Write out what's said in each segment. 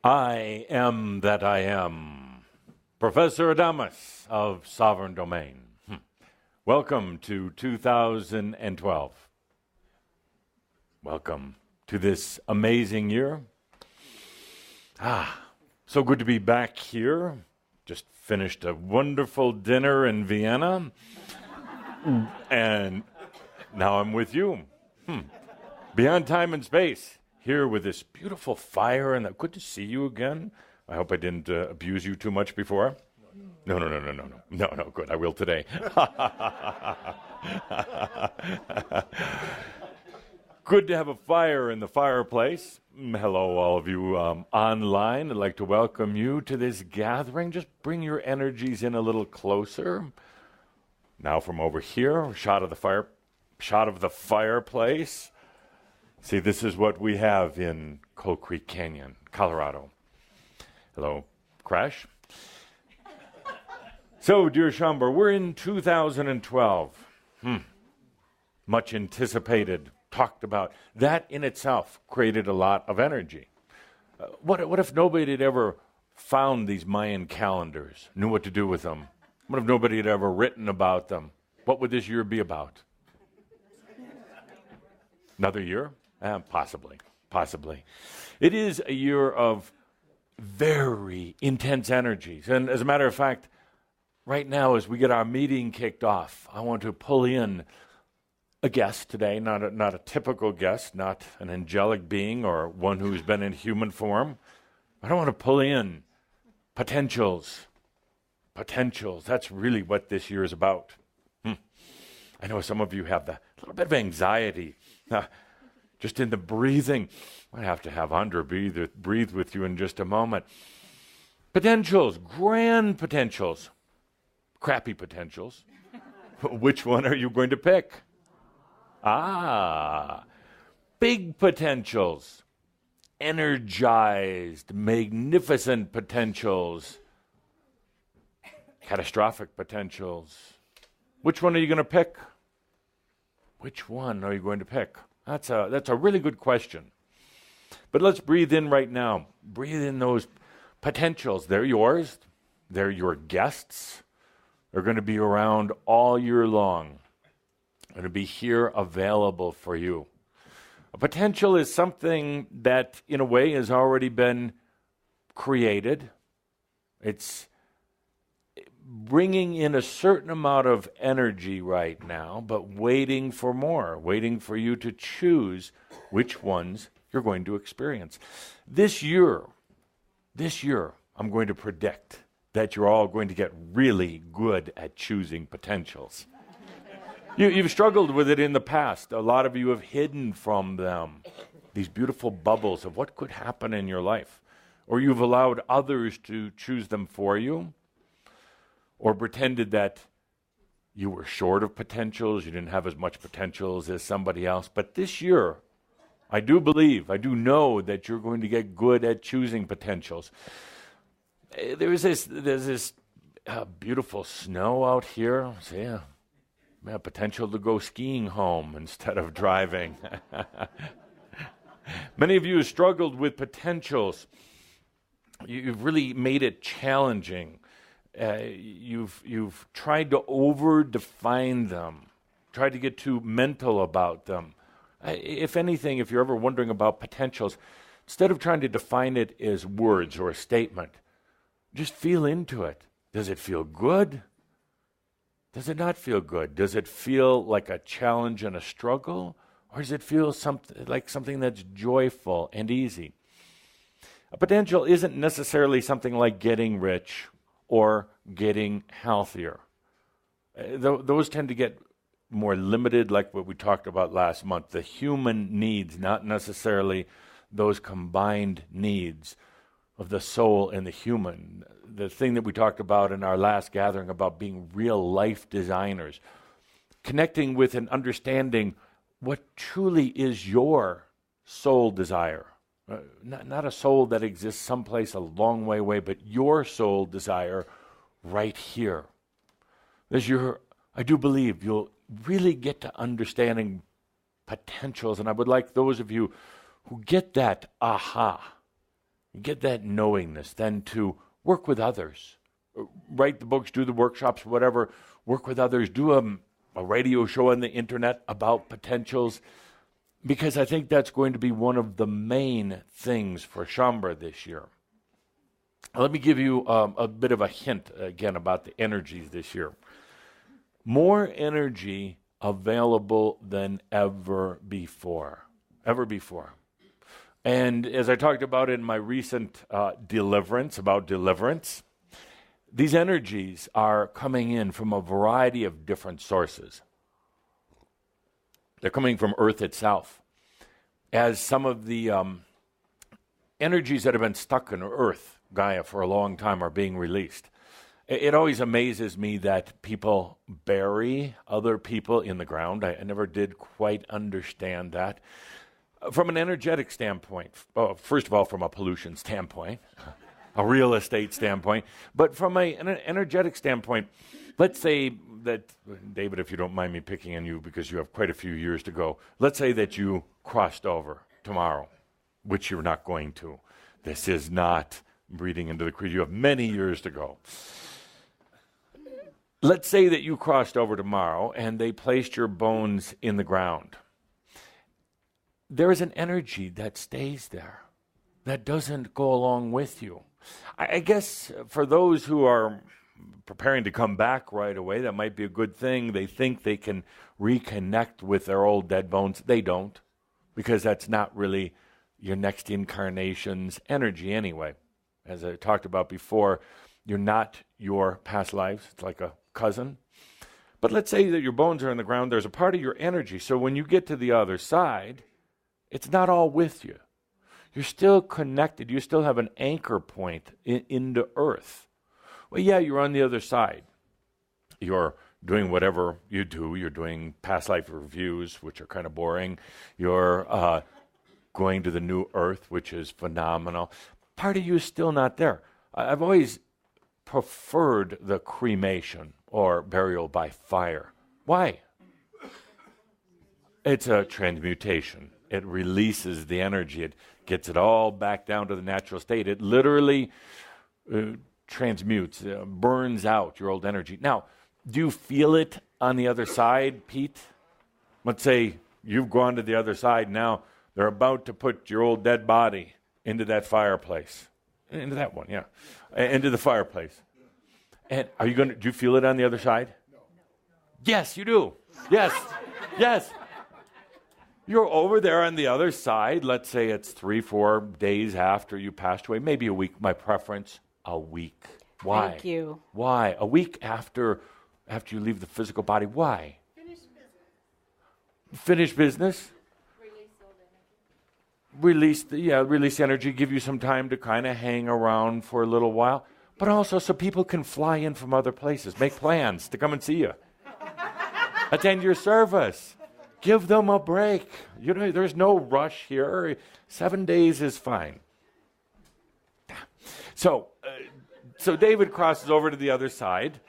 I am that I am. Professor Adamus of Sovereign Domain. Welcome to 2012. Welcome to this amazing year. So good to be back here. Just finished a wonderful dinner in Vienna. And now I'm with you. Beyond time and space. Here with this beautiful fire, and good to see you again. I hope I didn't abuse you too much before. No, good, I will today. Good to have a fire in the fireplace. Hello, all of you online. I'd like to welcome you to this gathering. Just bring your energies in a little closer. Now from over here, shot of the fireplace. See, this is what we have in Coal Creek Canyon, Colorado. Hello, Crash. So, dear Schomburg, we're in 2012. Much anticipated, talked about. That in itself created a lot of energy. What if nobody had ever found these Mayan calendars, knew what to do with them? What if nobody had ever written about them? What would this year be about? Another year? Possibly. It is a year of very intense energies. And as a matter of fact, right now as we get our meeting kicked off, I want to pull in a guest today, not a typical guest, not an angelic being or one who's been in human form. But I want to pull in potentials. Potentials. That's really what this year is about. I know some of you have a little bit of anxiety. Just in the breathing. I have to have Andra breathe with you in just a moment. Potentials, grand potentials, crappy potentials. Which one are you going to pick? Big potentials, energized, magnificent potentials, catastrophic potentials. Which one are you going to pick? Which one are you going to pick? That's a really good question. But let's breathe in right now. Breathe in those potentials. They're yours. They're your guests. They're going to be around all year long. They're going to be here available for you. A potential is something that, in a way, has already been created. It's bringing in a certain amount of energy right now, but waiting for more, waiting for you to choose which ones you're going to experience. This year, I'm going to predict that you're all going to get really good at choosing potentials. You've struggled with it in the past. A lot of you have hidden from them these beautiful bubbles of what could happen in your life, or you've allowed others to choose them for you, or pretended that you were short of potentials, you didn't have as much potentials as somebody else. But this year, I do know that you're going to get good at choosing potentials. There's this beautiful snow out here. So yeah, potential to go skiing home instead of driving. Many of you have struggled with potentials. You've really made it challenging. You've tried to over-define them, tried to get too mental about them. If anything, if you're ever wondering about potentials, instead of trying to define it as words or a statement, just feel into it. Does it feel good? Does it not feel good? Does it feel like a challenge and a struggle? Or does it feel like something that's joyful and easy? A potential isn't necessarily something like getting rich or getting healthier. Those tend to get more limited, like what we talked about last month. The human needs, not necessarily those combined needs of the soul and the human. The thing that we talked about in our last gathering about being real life designers, connecting with and understanding what truly is your soul desire. Not a soul that exists someplace a long way away, but your soul desire right here. This year, I do believe you'll really get to understanding potentials, and I would like those of you who get that aha, you get that knowingness, then to work with others. Write the books, do the workshops, whatever. Work with others. Do a radio show on the internet about potentials, because I think that's going to be one of the main things for Shambra this year. Let me give you a bit of a hint again about the energies this year. More energy available than ever before. Ever before. And as I talked about in my recent deliverance, these energies are coming in from a variety of different sources. They're coming from Earth itself. As some of the energies that have been stuck in Earth, Gaia, for a long time are being released. It always amazes me that people bury other people in the ground. I never did quite understand that. From an energetic standpoint, first of all, from a pollution standpoint, a real estate standpoint, but from an energetic standpoint, let's say that, David, if you don't mind me picking on you because you have quite a few years to go, let's say that you crossed over tomorrow, which you're not going to. This is not breathing into the creed. You have many years to go. Let's say that you crossed over tomorrow and they placed your bones in the ground. There is an energy that stays there, that doesn't go along with you. I guess for those who are preparing to come back right away, that might be a good thing. They think they can reconnect with their old dead bones. They don't, because that's not really your next incarnation's energy anyway. As I talked about before, you're not your past lives. It's like a cousin. But let's say that your bones are in the ground. There's a part of your energy. So when you get to the other side, it's not all with you. You're still connected. You still have an anchor point into Earth. Well, yeah, you're on the other side. You're doing whatever you do. You're doing past life reviews, which are kind of boring. You're going to the new Earth, which is phenomenal. Part of you is still not there. I've always preferred the cremation or burial by fire. Why? It's a transmutation. It releases the energy. It gets it all back down to the natural state. It literally transmutes, burns out your old energy. Now, do you feel it on the other side, Pete? Let's say you've gone to the other side. Now they're about to put your old dead body into that fireplace. Into that one, yeah. Into the fireplace. And do you feel it on the other side? No. Yes, you do. Yes. Yes. You're over there on the other side. Let's say it's 3-4 days after you passed away. Maybe a week. My preference, a week. Why? Thank you. Why? A week after you leave the physical body. Why? Finish business. Finish business? Release all the energy. Release energy, give you some time to kind of hang around for a little while, but also so people can fly in from other places, make plans to come and see you, attend your service, give them a break. You know, there's no rush here. 7 days is fine. So David crosses over to the other side,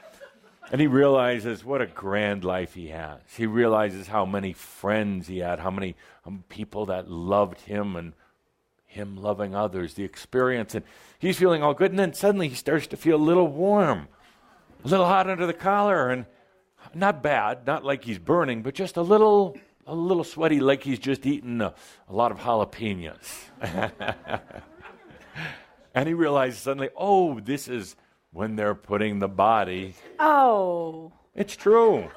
and he realizes what a grand life he has. He realizes how many friends he had, how many people that loved him and him loving others, the experience. And he's feeling all good. And then suddenly he starts to feel a little warm, a little hot under the collar. And not bad, not like he's burning, but just a little sweaty, like he's just eaten a lot of jalapenos. And he realizes suddenly, oh, this is when they're putting the body. Oh. It's true.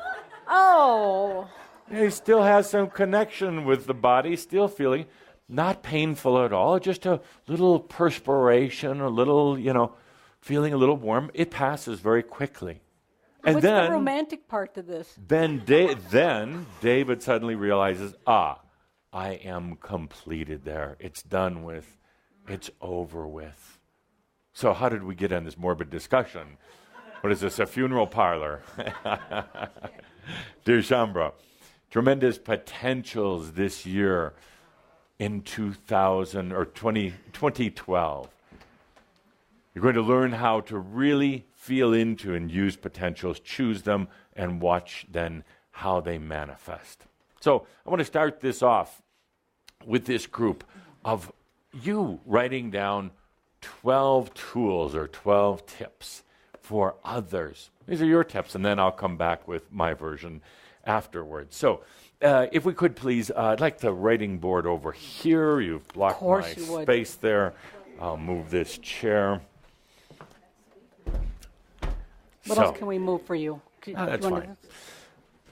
Oh. He still has some connection with the body, still feeling not painful at all, just a little perspiration, a little, feeling a little warm. It passes very quickly. And What's then the romantic part to this? Then David suddenly realizes, I am completed there. It's done with. It's over with. So how did we get on this morbid discussion? What is this, a funeral parlor? Dear Shambra, tremendous potentials this year in 2012. You're going to learn how to really feel into and use potentials, choose them, and watch then how they manifest. So I want to start this off with this group of you writing down 12 tools or 12 tips for others. These are your tips, and then I'll come back with my version afterwards. So if we could please, I'd like the writing board over here. You've blocked my space there. I'll move this chair. What else can we move for you? That's fine.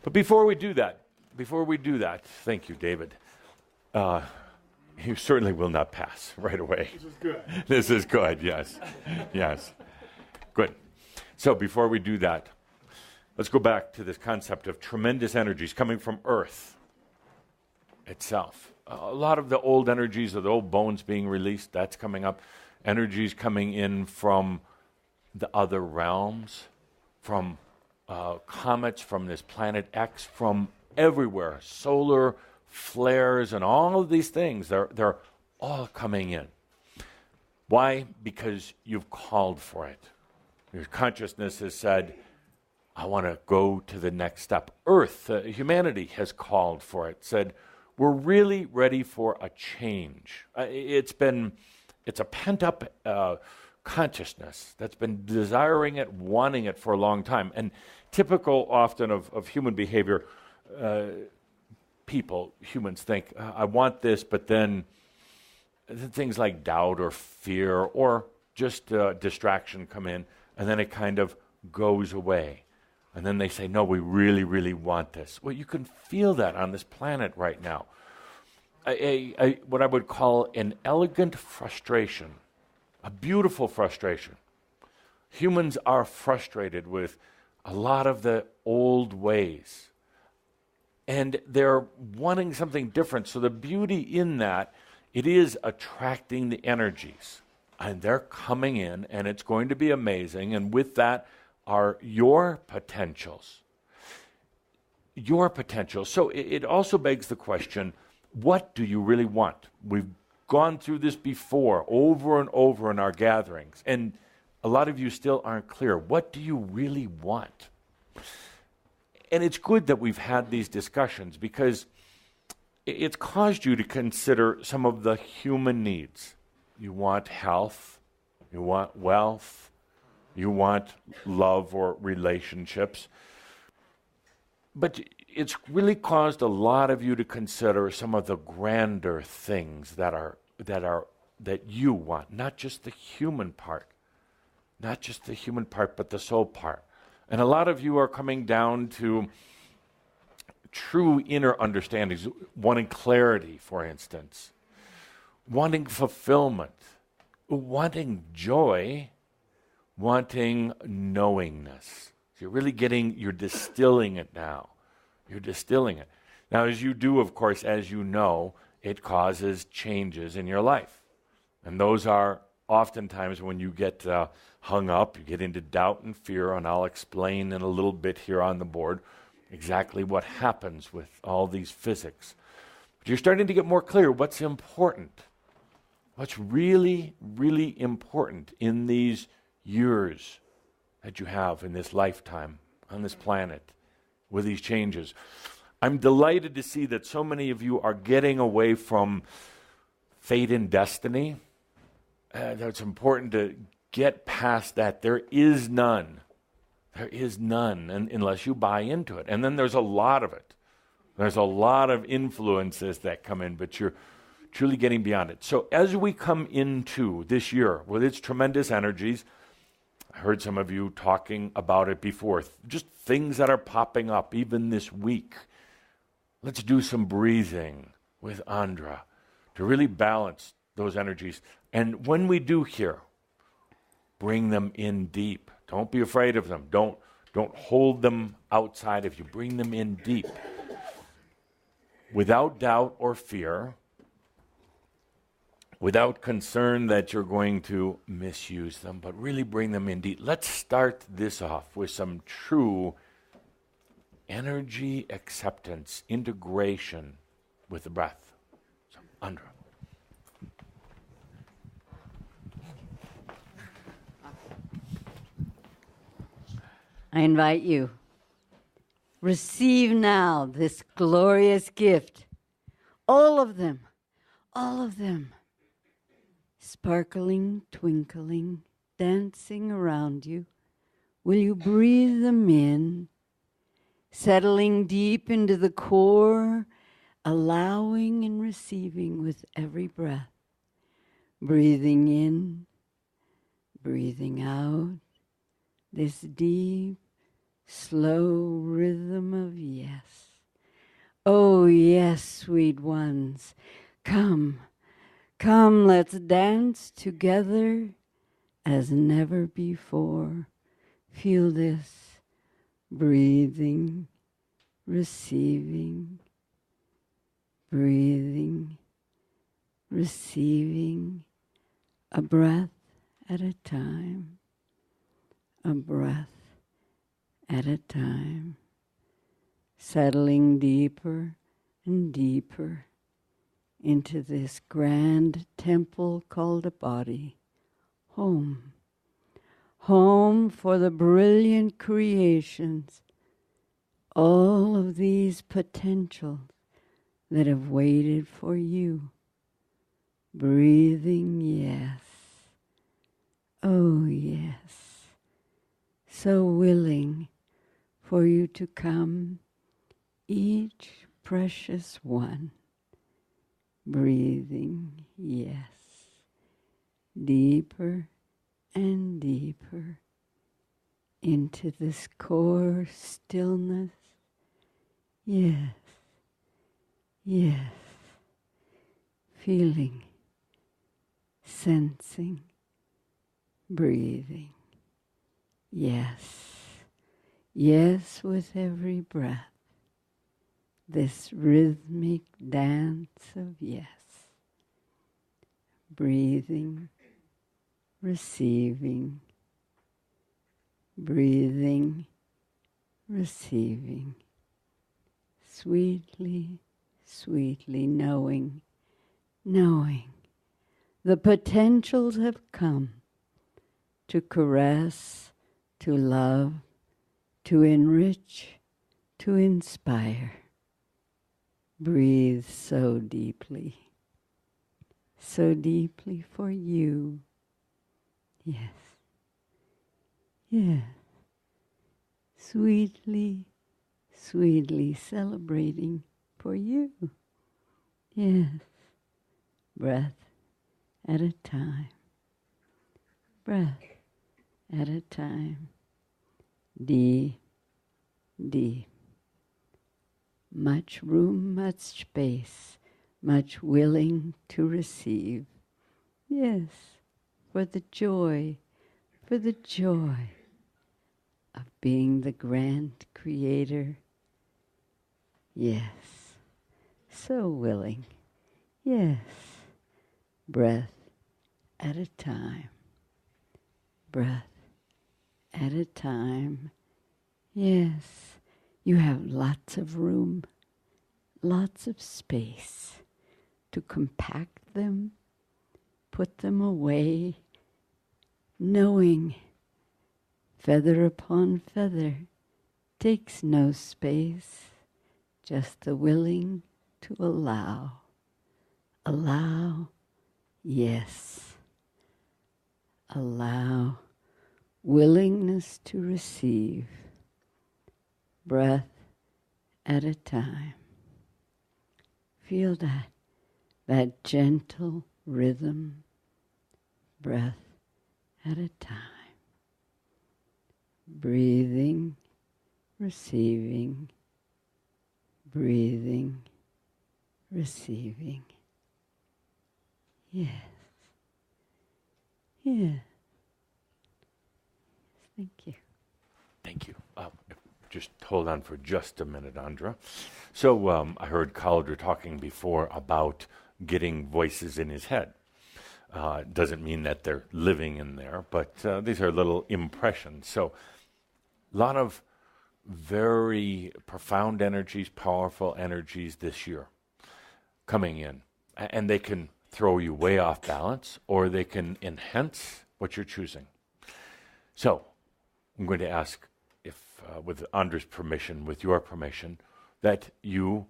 But before we do that, thank you, David. You certainly will not pass right away. This is good. This is good, yes. Yes. Good. So before we do that, let's go back to this concept of tremendous energies coming from Earth itself. A lot of the old energies of the old bones being released, that's coming up. Energies coming in from the other realms, from comets, from this planet X, from everywhere. Solar flares and all of these things, they're all coming in. Why? Because you've called for it. Your consciousness has said, I want to go to the next step. Earth, humanity has called for it, said, we're really ready for a change. It's a pent-up consciousness that's been desiring it, wanting it for a long time. And typical often of human behavior, humans think, I want this, but then things like doubt or fear or just distraction come in, and then it kind of goes away. And then they say, no, we really, really want this. Well, you can feel that on this planet right now. What I would call an elegant frustration, a beautiful frustration. Humans are frustrated with a lot of the old ways. And they're wanting something different. So the beauty in that, it is attracting the energies. And they're coming in, and it's going to be amazing. And with that are your potentials. Your potential. So it also begs the question, what do you really want? We've gone through this before, over and over in our gatherings. And a lot of you still aren't clear. What do you really want? And it's good that we've had these discussions because it's caused you to consider some of the human needs. You want health, you want wealth, you want love or relationships. But it's really caused a lot of you to consider some of the grander things that you want, not just the human part, but the soul part. And a lot of you are coming down to true inner understandings, wanting clarity, for instance, wanting fulfillment, wanting joy, wanting knowingness. So you're distilling it now. You're distilling it. Now, as you do, of course, as you know, it causes changes in your life. And those are oftentimes when you get hung up, you get into doubt and fear, and I'll explain in a little bit here on the board exactly what happens with all these physics. But you're starting to get more clear what's important. What's really, really important in these years that you have in this lifetime on this planet with these changes. I'm delighted to see that so many of you are getting away from fate and destiny. It's important to get past that. There is none. There is none unless you buy into it. And then there's a lot of it. There's a lot of influences that come in, but you're truly getting beyond it. So as we come into this year with its tremendous energies, I heard some of you talking about it before, just things that are popping up even this week. Let's do some breathing with Andra to really balance those energies. And when we do here, bring them in deep. Don't be afraid of them. Don't hold them outside of you. Bring them in deep. Without doubt or fear, without concern that you're going to misuse them, but really bring them in deep. Let's start this off with some true energy acceptance, integration with the breath. So, Andra. I invite you. Receive now this glorious gift. All of them. sparkling, twinkling, dancing around you. Will you breathe them in, settling deep into the core, allowing and receiving with every breath, breathing in, breathing out, this deep, slow rhythm of yes. Oh, yes, sweet ones, come, come, let's dance together as never before. Feel this, breathing, receiving, breathing, receiving, a breath at a time, a breath at a time, settling deeper and deeper into this grand temple called a body, home. Home for the brilliant creations, all of these potentials that have waited for you. Breathing yes. Oh yes. So willing for you to come, each precious one. Breathing yes. Deeper and deeper into this core stillness. Yes, yes, feeling, sensing, breathing. Yes, yes, with every breath, this rhythmic dance of yes. Breathing, receiving, breathing, receiving, sweetly, sweetly knowing, knowing the potentials have come to caress, to love, to enrich, to inspire. Breathe so deeply for you. Yes. Yes. Sweetly, sweetly celebrating for you. Yes. Breath at a time. Breath at a time. Deep, deep. Much room, much space, much willing to receive. Yes. For the joy of being the grand creator. Yes, so willing. Yes, breath at a time. Breath at a time. Yes, you have lots of room, lots of space to compact them, put them away, knowing feather upon feather takes no space, just the willing to allow. Allow, yes. Allow, willingness to receive, breath at a time. Feel that gentle rhythm, breath at a time. Breathing, receiving, breathing, receiving. Yes. Yes. Thank you. Thank you. Just hold on for just a minute, Andra. So I heard Calder talking before about getting voices in his head. Doesn't mean that they're living in there, but these are little impressions. So a lot of very profound energies, powerful energies this year coming in. And they can throw you way off balance, or they can enhance what you're choosing. So I'm going to ask if, with Andra's permission, with your permission, that you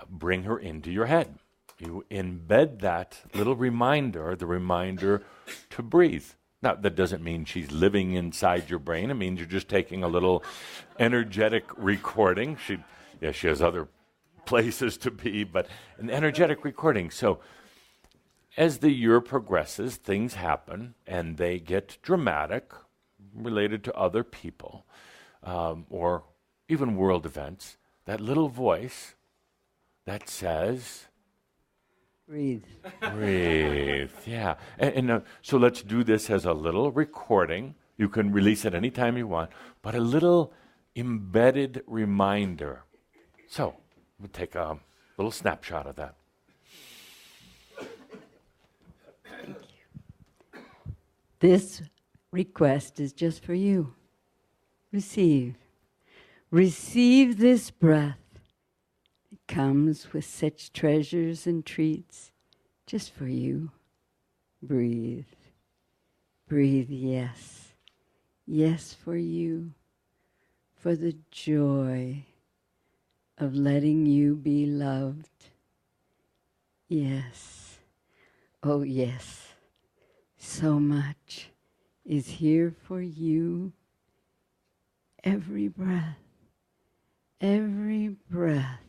bring her into your head. you embed that little reminder, the reminder to breathe. Now, that doesn't mean she's living inside your brain. It means you're just taking a little energetic recording. She has other places to be, but an energetic recording. So as the year progresses, things happen, and they get dramatic, related to other people, or even world events. That little voice that says, breathe. Breathe, yeah. And so let's do this as a little recording. You can release it anytime you want, but a little embedded reminder. So we'll take a little snapshot of that. Thank you. This request is just for you. Receive. Receive this breath. It comes with such treasures and treats just for you. Breathe. Breathe, yes. Yes for you. For the joy of letting you be loved. Yes. Oh, yes. So much is here for you. Every breath. Every breath.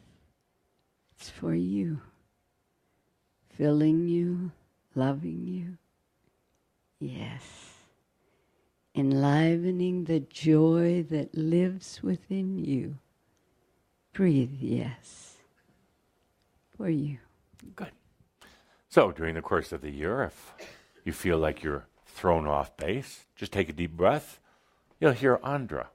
It's for you. Filling you, loving you. Yes. Enlivening the joy that lives within you. Breathe, yes. For you. Good. So during the course of the year, if you feel like you're thrown off base, just take a deep breath. You'll hear Andra.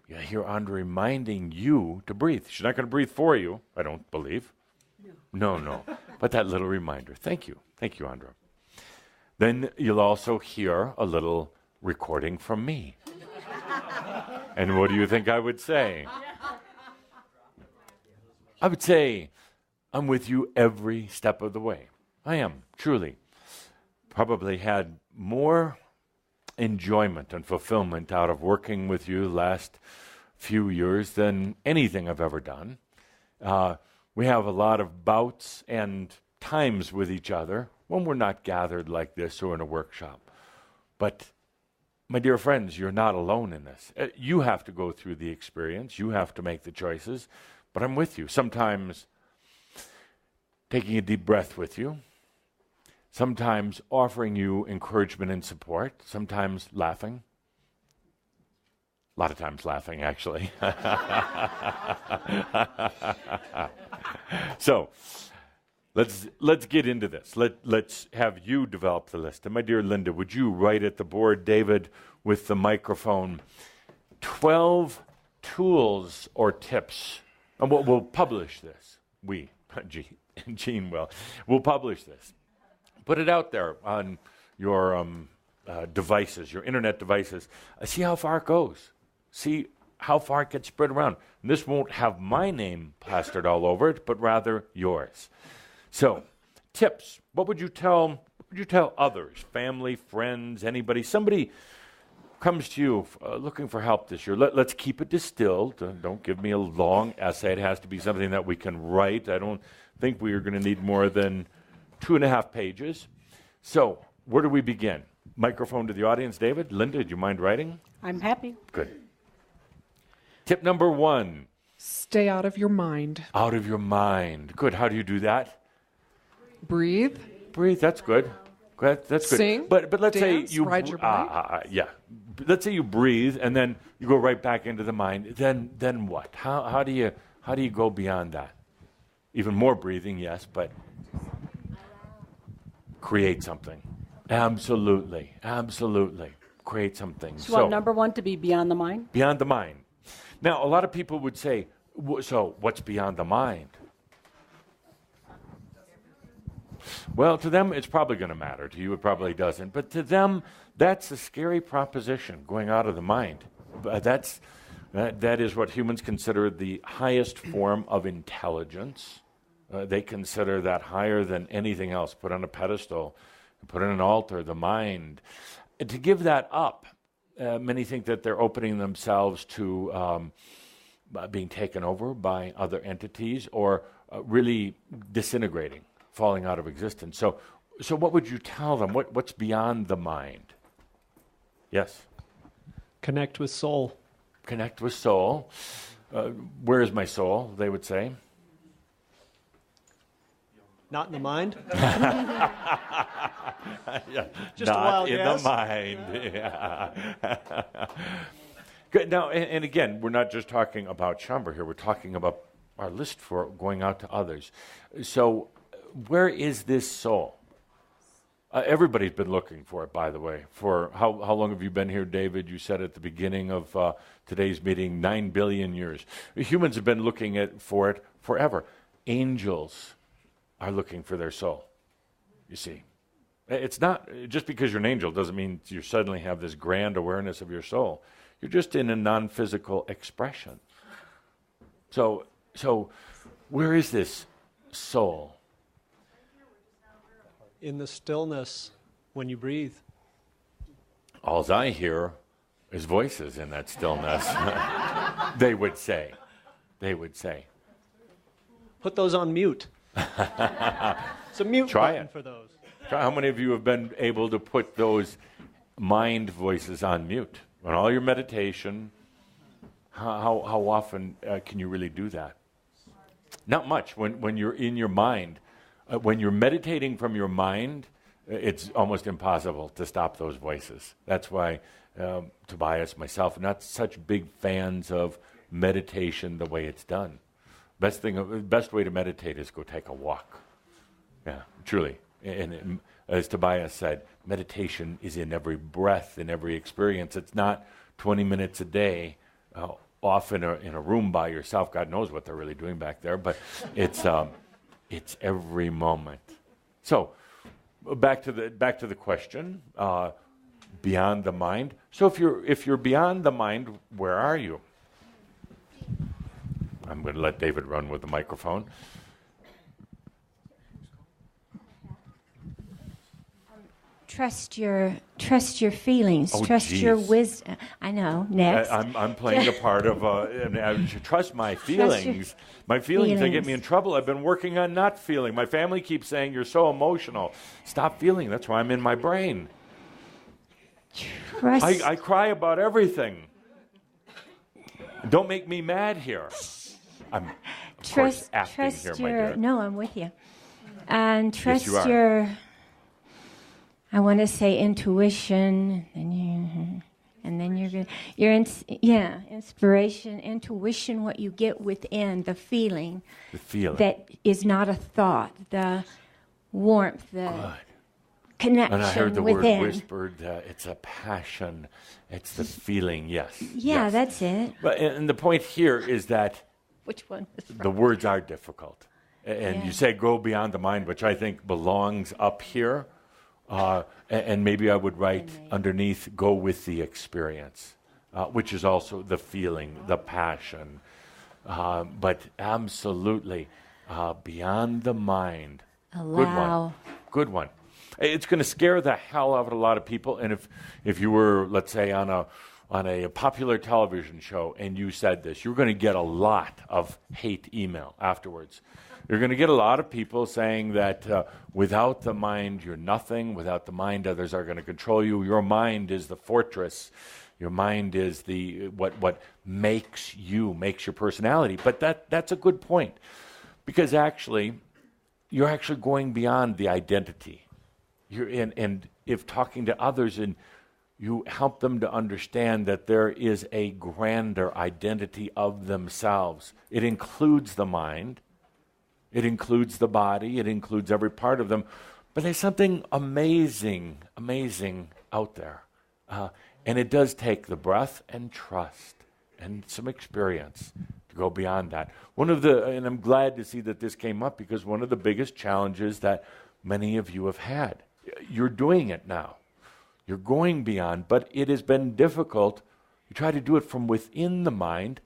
You'll hear Andra reminding you to breathe. She's not going to breathe for you, I don't believe. No. But that little reminder. Thank you. Thank you, Andra. Then you'll also hear a little recording from me. And what do you think I would say? I would say, I'm with you every step of the way. I am, truly. Probably had more enjoyment and fulfillment out of working with you the last few years than anything I've ever done. We have a lot of bouts and times with each other when we're not gathered like this or in a workshop. But my dear friends, you're not alone in this. You have to go through the experience. You have to make the choices. But I'm with you. Sometimes taking a deep breath with you. Sometimes offering you encouragement and support. Sometimes laughing. A lot of times laughing, actually. So, let's get into this. Let's have you develop the list. And my dear Linda, would you write at the board, David, with the microphone, 12 tools or tips. And we'll publish this. Gene will. We'll publish this. Put it out there on your devices, your internet devices. See how far it goes. See how far it gets spread around. And this won't have my name plastered all over it, but rather yours. So, tips. What would you tell others? Family, friends, anybody? Somebody comes to you looking for help this year. Let's keep it distilled. Don't give me a long essay. It has to be something that we can write. I don't think we are going to need more than 2.5 pages. So, where do we begin? Microphone to the audience. David, Linda, do you mind writing? I'm happy. Good. Tip number 1. Stay out of your mind. Out of your mind. Good. How do you do that? Breathe. Breathe. That's good. That's good. Sing. But let's dance, say you ride your bike. Yeah. Let's say you breathe and then you go right back into the mind. Then what? How do you go beyond that? Even more breathing, yes, but create something. Absolutely. Create something. So you want number 1 to be beyond the mind? Beyond the mind. Now, a lot of people would say, so what's beyond the mind? Well, to them, it's probably going to matter. To you, it probably doesn't. But to them, that's a scary proposition, going out of the mind. That is what humans consider the highest form of intelligence. They consider that higher than anything else, put on a pedestal, put on an altar, the mind. And to give that up, many think that they're opening themselves to being taken over by other entities or really disintegrating. falling out of existence. So what would you tell them? What's beyond the mind? Yes? Connect with soul. Connect with soul. Where is my soul, they would say. Not in the mind? Yeah, Just a not wild in guess. the mind. Yeah. Good. Now, and again, we're not just talking about Chamber here. We're talking about our list for going out to others. So where is this soul? Everybody's been looking for it, by the way. For how long have you been here, David? You said at the beginning of today's meeting, 9 billion years. Humans have been looking for it forever. Angels are looking for their soul, you see. It's not, just because you're an angel doesn't mean you suddenly have this grand awareness of your soul. You're just in a non-physical expression. So where is this soul? In the stillness when you breathe. All I hear is voices in that stillness. They would say. Put those on mute. It's a mute Try button it. for those. How many of you have been able to put those mind voices on mute? On all your meditation, how often can you really do that? Not much. When you're in your mind, when you're meditating from your mind, it's almost impossible to stop those voices. That's why Tobias, myself, are not such big fans of meditation the way it's done. Best way to meditate is go take a walk. Yeah, truly. And as Tobias said, meditation is in every breath, in every experience. It's not 20 minutes a day, off in a room by yourself. God knows what they're really doing back there, but it's every moment. So, back to the question, beyond the mind. So if you're beyond the mind, where are you? I'm going to let David run with the microphone. Trust your feelings. Oh, trust your geez. wisdom. I know. Next. I'm playing the part of, I should trust my feelings. My feelings, they get me in trouble. I've been working on not feeling. My family keeps saying, you're so emotional. Stop feeling. That's why I'm in my brain. Trust. I cry about everything. Don't make me mad here. I'm, of course, acting here, my dear. No, I'm with you. And trust you are. your, I want to say intuition, and then you're going inspiration, intuition, what you get within, the feeling. The feeling. That is not a thought, the warmth, the connection and I heard the within. word whispered. It's a passion. It's the feeling. Yes. Yeah, yes. that's it. But and the point here is that Which one? the words are difficult, and you say go beyond the mind, which I think belongs up here. And maybe I would write underneath, go with the experience, which is also the feeling, the passion. But absolutely, beyond the mind. Allow. Good one. It's going to scare the hell out of a lot of people. And if you were, let's say, on a popular television show and you said this, you're going to get a lot of hate email afterwards. You're going to get a lot of people saying that without the mind, you're nothing. Without the mind, others are going to control you. Your mind is the fortress. Your mind is the what makes you, makes your personality. But that's a good point, because actually, you're actually going beyond the identity. And if talking to others and you help them to understand that there is a grander identity of themselves. It includes the mind. It includes the body. It includes every part of them. But there's something amazing out there. And it does take the breath and trust and some experience to go beyond that. And I'm glad to see that this came up, because one of the biggest challenges that many of you have had, you're doing it now. You're going beyond, but it has been difficult. You try to do it from within the mind,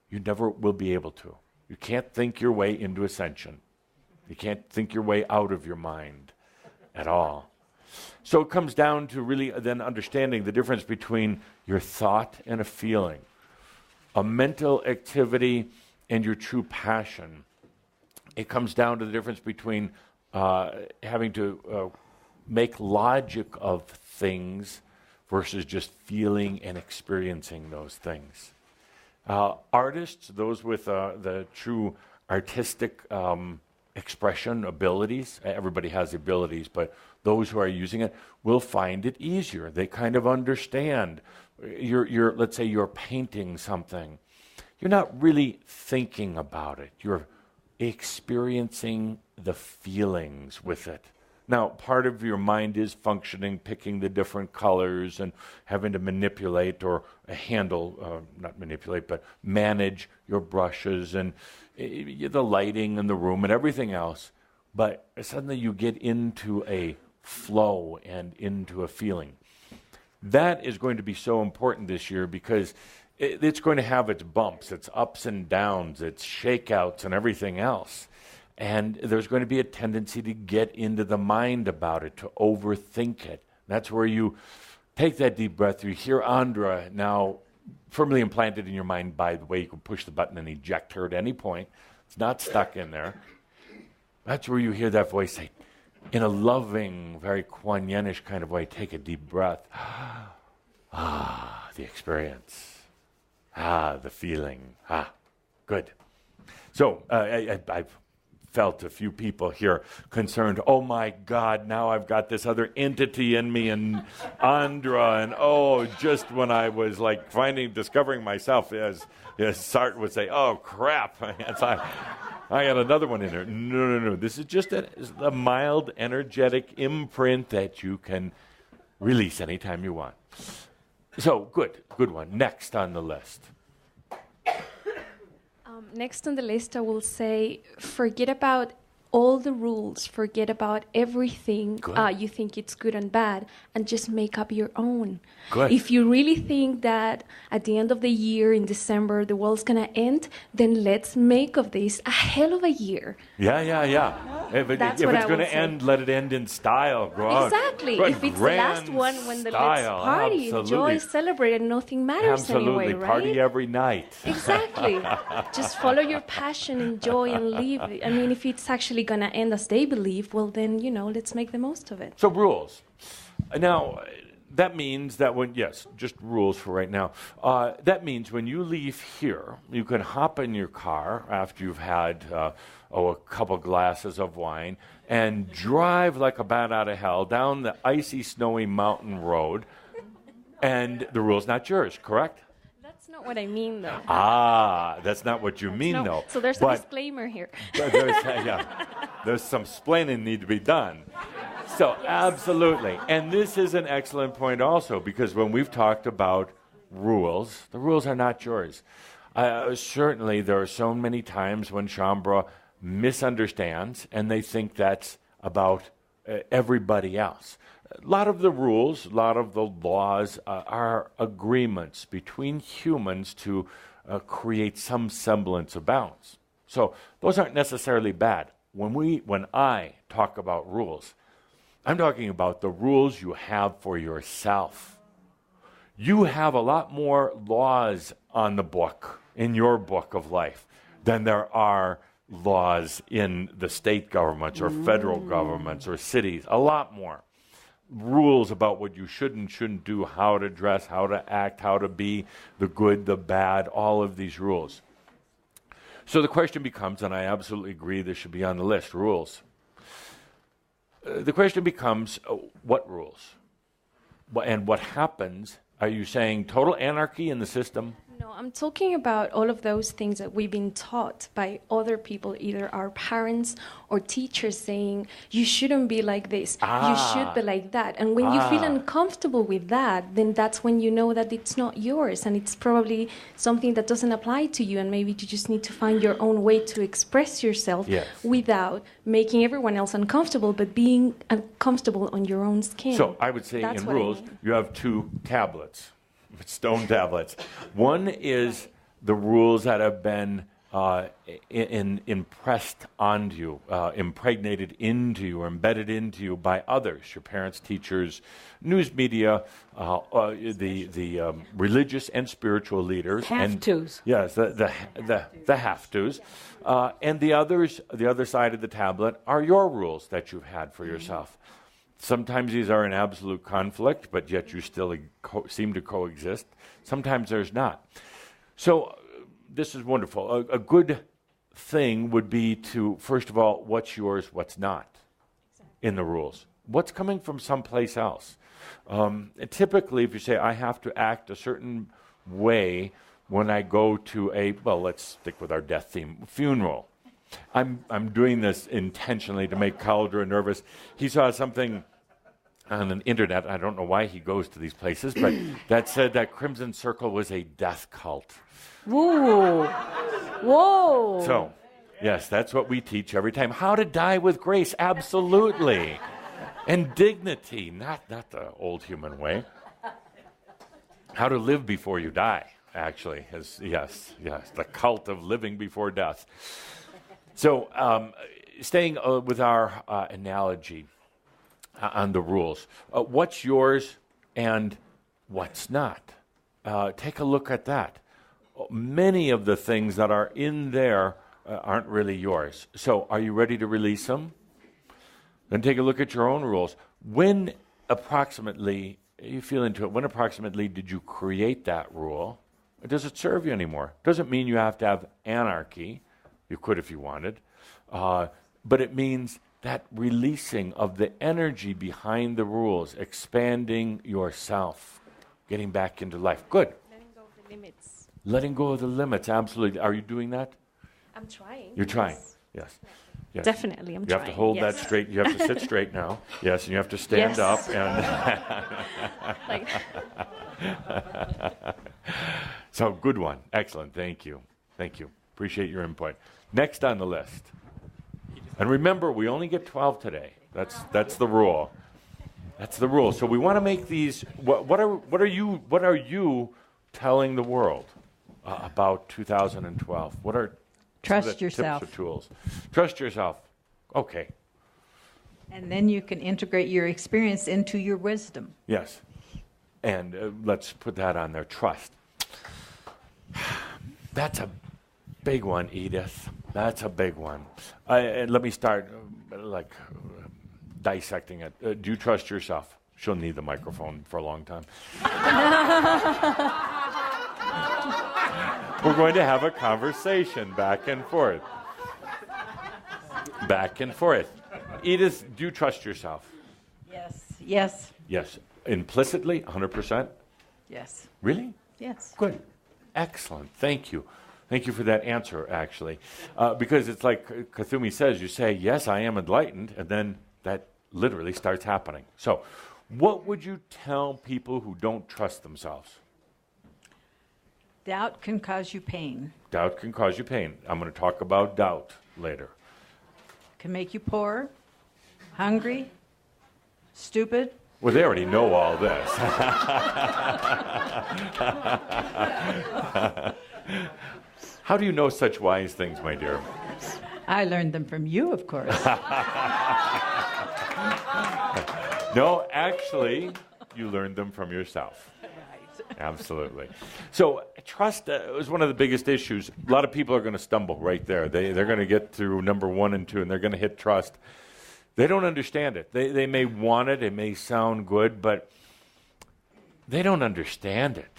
you never will be able to. You can't think your way into ascension. You can't think your way out of your mind at all. So it comes down to really then understanding the difference between your thought and a feeling, a mental activity and your true passion. It comes down to the difference between having to make logic of things versus just feeling and experiencing those things. Artists, those with the true artistic expression abilities, everybody has abilities, but those who are using it will find it easier. They kind of understand. Let's say you're painting something. You're not really thinking about it. You're experiencing the feelings with it. Now, part of your mind is functioning, picking the different colors and having to manipulate or handle, not manipulate, but manage your brushes and the lighting in the room and everything else. But suddenly you get into a flow and into a feeling. That is going to be so important this year because it's going to have its bumps, its ups and downs, its shakeouts and everything else. And there's going to be a tendency to get into the mind about it, to overthink it. That's where you take that deep breath. You hear Andra now firmly implanted in your mind. By the way, you can push the button and eject her at any point. It's not stuck in there. That's where you hear that voice say, in a loving, very Kuan Yin-ish kind of way, take a deep breath. The experience. The feeling. Good. So I've felt a few people here concerned, oh my God, now I've got this other entity in me and Andra, and just when I was like discovering myself, as Sartre would say, oh crap, I got another one in there. No. This is just a mild, energetic imprint that you can release anytime you want. So, good one. Next on the list. Next on the list, I will say, forget about all the rules, forget about everything you think it's good and bad, and just make up your own. Good. If you really think that at the end of the year, in December, the world's going to end, then let's make of this a hell of a year. Yeah. If it's going to end, let it end in style. Exactly. If it's the last one, when let's party, enjoy, celebrate, and nothing matters anyway, right? Party every night. Exactly. Just follow your passion, enjoy, and live. I mean, if it's actually going to end as they believe, well, then, let's make the most of it. So rules. Now, that means that just rules for right now. That means when you leave here, you can hop in your car after you've had a couple glasses of wine and drive like a bat out of hell down the icy, snowy mountain road, and the rule's not yours, correct? That's not what I mean, though. That's not what you mean, though. So there's a disclaimer here. There's some splaining need to be done. So, absolutely. And this is an excellent point also, because when we've talked about rules, the rules are not yours. Certainly, there are so many times when Shambra misunderstands, and they think that's about everybody else. A lot of the rules, a lot of the laws are agreements between humans to create some semblance of balance. So those aren't necessarily bad. When I talk about rules, I'm talking about the rules you have for yourself. You have a lot more laws on the book, in your book of life, than there are laws in the state governments or federal governments or cities. A lot more. Rules about what you should and shouldn't do, how to dress, how to act, how to be, the good, the bad, all of these rules. So the question becomes, and I absolutely agree this should be on the list, rules. The question becomes, what rules? And what happens? Are you saying total anarchy in the system? No, I'm talking about all of those things that we've been taught by other people, either our parents or teachers, saying, you shouldn't be like this, you should be like that. And when you feel uncomfortable with that, then that's when you know that it's not yours, and it's probably something that doesn't apply to you, and maybe you just need to find your own way to express yourself without making everyone else uncomfortable, but being uncomfortable on your own skin. So I would say in rules, you have two tablets. Stone tablets. One is the rules that have been impressed onto you, impregnated into you, or embedded into you by others, your parents, teachers, news media, the religious and spiritual leaders. Have-tos. Yes, the have-tos. And the other side of the tablet are your rules that you've had for yourself. Sometimes these are in absolute conflict, but yet you still seem to coexist. Sometimes there's not. So this is wonderful. A good thing would be to, first of all, what's yours, what's not in the rules. What's coming from someplace else? Typically, if you say, I have to act a certain way when I go to let's stick with our death theme, funeral. I'm doing this intentionally to make Caldera nervous. He saw something on the internet, I don't know why he goes to these places, but that said that Crimson Circle was a death cult. Whoa. Whoa. So, yes, that's what we teach every time. How to die with grace, absolutely. And dignity, not the old human way. How to live before you die, actually, is, yes, the cult of living before death. So, staying with our analogy on the rules, what's yours and what's not? Take a look at that. Many of the things that are in there aren't really yours. So, are you ready to release them? Then take a look at your own rules. When approximately, you feel into it, when approximately did you create that rule? Does it serve you anymore? Doesn't mean you have to have anarchy. You could if you wanted. But it means that releasing of the energy behind the rules, expanding yourself, getting back into life. Good. Letting go of the limits. Letting go of the limits, absolutely. Are you doing that? I'm trying. You're trying, yes. Yes. Definitely, I'm you trying. You have to hold that straight. You have to sit straight now. Yes, and you have to stand up. And So, good one. Excellent. Thank you. Thank you. Appreciate your input. Next on the list. And remember, we only get 12 today. That's the rule. That's the rule. So we want to make these. What are you telling the world about 2012? What are Trust yourself. Tips or tools? Trust yourself. Okay. And then you can integrate your experience into your wisdom. Yes. And let's put that on there. Trust. That's a big one, Edith. That's a big one. And let me start dissecting it. Do you trust yourself? She'll need the microphone for a long time. We're going to have a conversation back and forth. Back and forth. Edith, do you trust yourself? Yes. Yes. Yes. Implicitly, 100%? Yes. Really? Yes. Good. Excellent. Thank you. Thank you for that answer, actually. Because it's like Kathumi says, you say, yes, I am enlightened, and then that literally starts happening. So, what would you tell people who don't trust themselves? Doubt can cause you pain. Doubt can cause you pain. I'm going to talk about doubt later. Can make you poor, hungry, stupid. Well, they already know all this. How do you know such wise things, my dear? I learned them from you, of course. No, actually, you learned them from yourself. Absolutely. So trust is one of the biggest issues. A lot of people are going to stumble right there. They're going to get through number 1 and 2, and they're going to hit trust. They don't understand it. They may want it. It may sound good, but they don't understand it.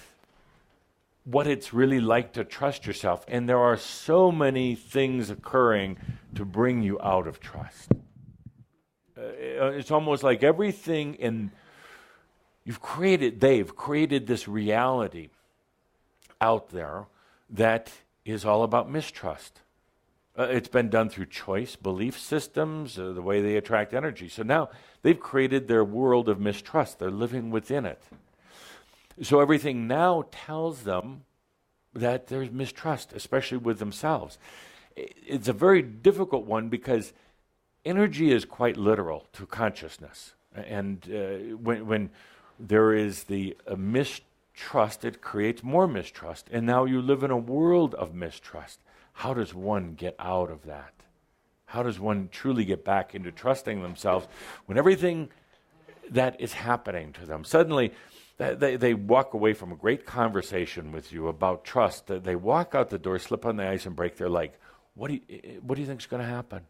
What it's really like to trust yourself. And there are so many things occurring to bring you out of trust. It's almost like everything they've created this reality out there that is all about mistrust. It's been done through choice, belief systems, the way they attract energy. So now they've created their world of mistrust. They're living within it. So everything now tells them that there's mistrust, especially with themselves. It's a very difficult one because energy is quite literal to consciousness. And when there is the mistrust, it creates more mistrust. And now you live in a world of mistrust. how does one get out of that? How does one truly get back into trusting themselves when everything that is happening to them, suddenly they walk away from a great conversation with you about trust, they walk out the door, slip on the ice, and break their leg. What do you think is going to happen?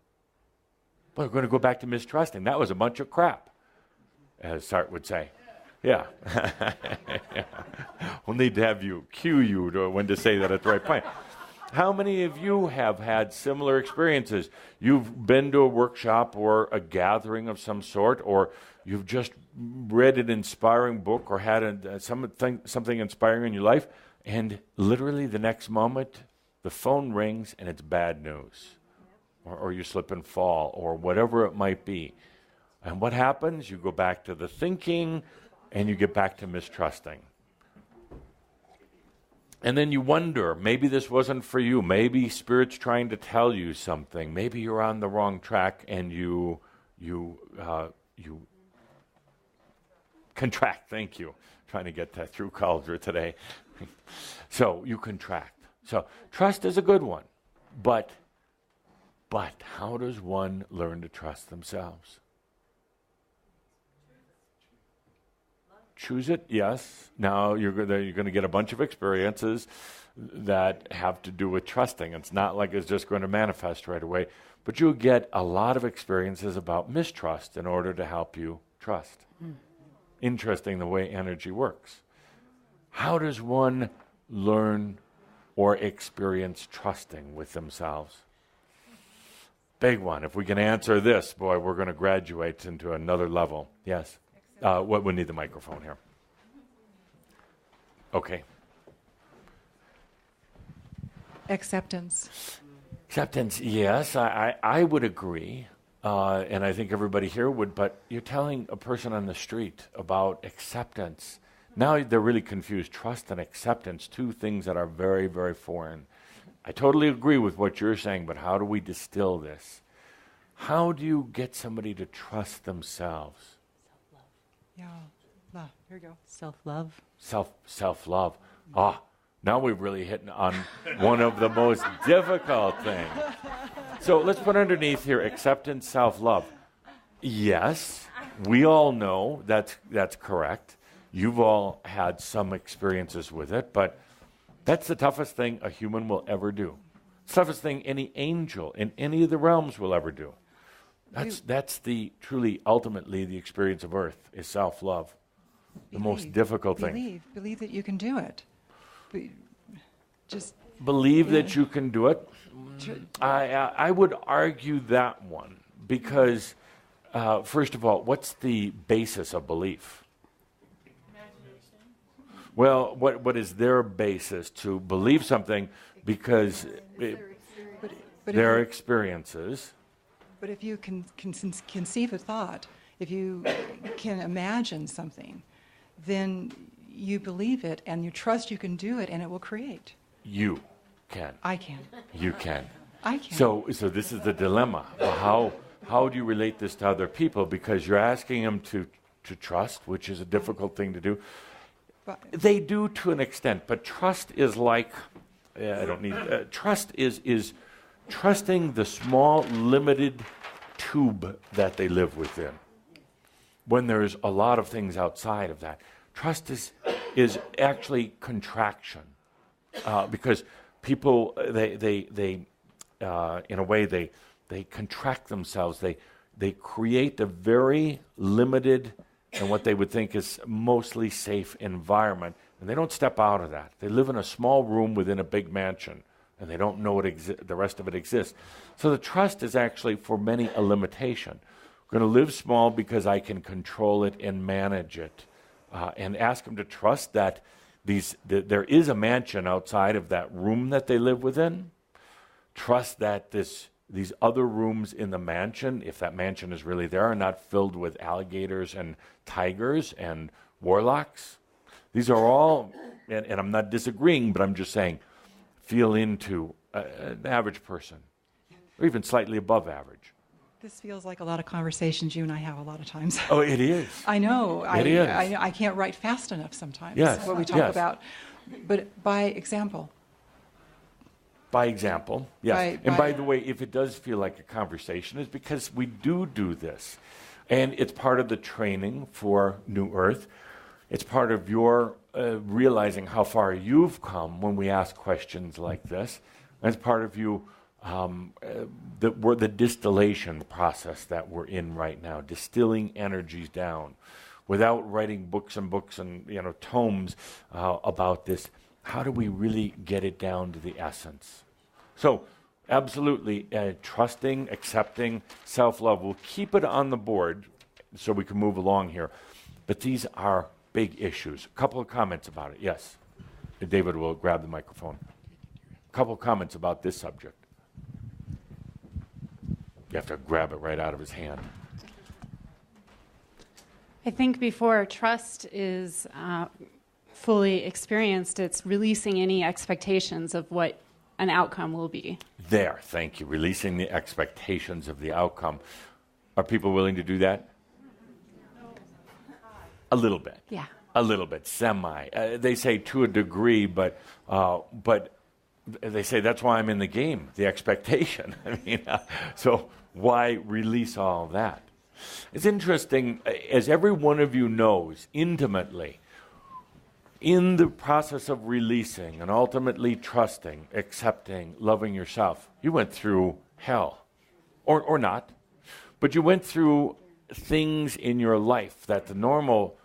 Well, we're going to go back to mistrusting. That was a bunch of crap, as Sartre would say. Yeah. We'll need to have you cue you to when to say that at the right point. How many of you have had similar experiences? You've been to a workshop or a gathering of some sort, or you've just read an inspiring book or had something inspiring in your life, and literally the next moment, the phone rings and it's bad news. Or you slip and fall, or whatever it might be. And what happens? You go back to the thinking, and you get back to mistrusting. And then you wonder, maybe this wasn't for you. Maybe Spirit's trying to tell you something. Maybe you're on the wrong track, and you contract. Thank you. Trying to get that through culture today. So you contract. So trust is a good one, but how does one learn to trust themselves? Choose it, yes. Now you're going to get a bunch of experiences that have to do with trusting. It's not like it's just going to manifest right away, but you'll get a lot of experiences about mistrust in order to help you trust. Interesting the way energy works. How does one learn or experience trusting with themselves? Big one. If we can answer this, boy, we're going to graduate into another level. Yes? We need the microphone here. Okay. Acceptance. Acceptance, yes, I would agree. And I think everybody here would, but you're telling a person on the street about acceptance. Now they're really confused. Trust and acceptance, two things that are very, very foreign. I totally agree with what you're saying, but how do we distill this? How do you get somebody to trust themselves? Yeah, love. Here you go. Self-love. Self-love. Now we've really hit on one of the most difficult things. So let's put underneath here acceptance, self-love. Yes, we all know that's correct. You've all had some experiences with it, but that's the toughest thing a human will ever do. It's the toughest thing any angel in any of the realms will ever do. That's the truly, ultimately, the experience of Earth is self-love. The most difficult thing. Believe that you can do it. Just believe that you can do it. I would argue that one because, first of all, what's the basis of belief? Imagination. Well, what is their basis to believe something? Because their experiences. But if you can conceive a thought, if you can imagine something, then you believe it and you trust you can do it and it will create. You can. I can. You can. I can. So this is the dilemma. How do you relate this to other people? Because you're asking them to trust, which is a difficult thing to do. But they do to an extent, but trust is like, trust is trusting the small, limited tube that they live within. When there's a lot of things outside of that. Trust is actually contraction. Because people, they in a way, they contract themselves. They create a very limited and what they would think is mostly safe environment, and they don't step out of that. They live in a small room within a big mansion, and they don't know the rest of it exists. So the trust is actually, for many, a limitation. I'm going to live small because I can control it and manage it, and ask them to trust that there is a mansion outside of that room that they live within. Trust that these other rooms in the mansion, if that mansion is really there, are not filled with alligators and tigers and warlocks. These are all, and I'm not disagreeing, but I'm just saying, feel into an average person, or even slightly above average. This feels like a lot of conversations you and I have a lot of times. Oh, it is. I know. It is. I can't write fast enough sometimes. Yes. What we talk about. But by example, By example, yes. By- By the way, if it does feel like a conversation, it's because we do this. And it's part of the training for New Earth. It's part of your realizing how far you've come when we ask questions like this. And it's part of you, the distillation process that we're in right now, distilling energies down without writing books and books and tomes about this. How do we really get it down to the essence? So, absolutely, trusting, accepting, self-love. We'll keep it on the board so we can move along here. But these are big issues. A couple of comments about it. Yes. David will grab the microphone. A couple of comments about this subject. You have to grab it right out of his hand. I think before trust is fully experienced, it's releasing any expectations of what an outcome will be. There, thank you. Releasing the expectations of the outcome. Are people willing to do that? A little bit. Yeah. A little bit, semi. They say to a degree, but they say that's why I'm in the game, the expectation. I mean, so why release all that? It's interesting, as every one of you knows intimately, in the process of releasing and ultimately trusting, accepting, loving yourself, you went through hell. Or not. But you went through things in your life that the normal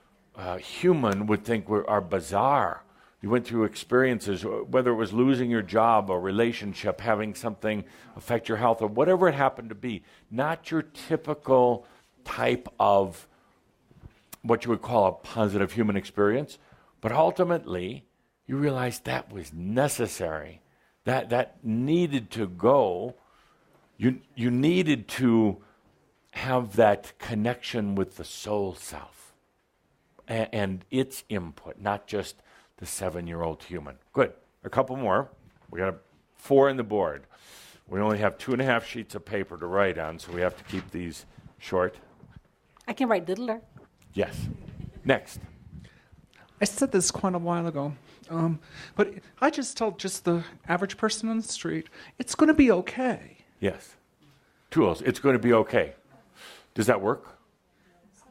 human would think are bizarre. You went through experiences, whether it was losing your job or relationship, having something affect your health, or whatever it happened to be. Not your typical type of what you would call a positive human experience. But ultimately, you realized that was necessary. That needed to go. You needed to have that connection with the soul self and its input, not just the 7-year-old human. Good. A couple more. We got 4 in the board. We only have 2.5 sheets of paper to write on, so we have to keep these short. I can write diddler. Yes. Next. I said this quite a while ago, but I just told the average person on the street, it's going to be okay. Yes. Tools. It's going to be okay. Does that work?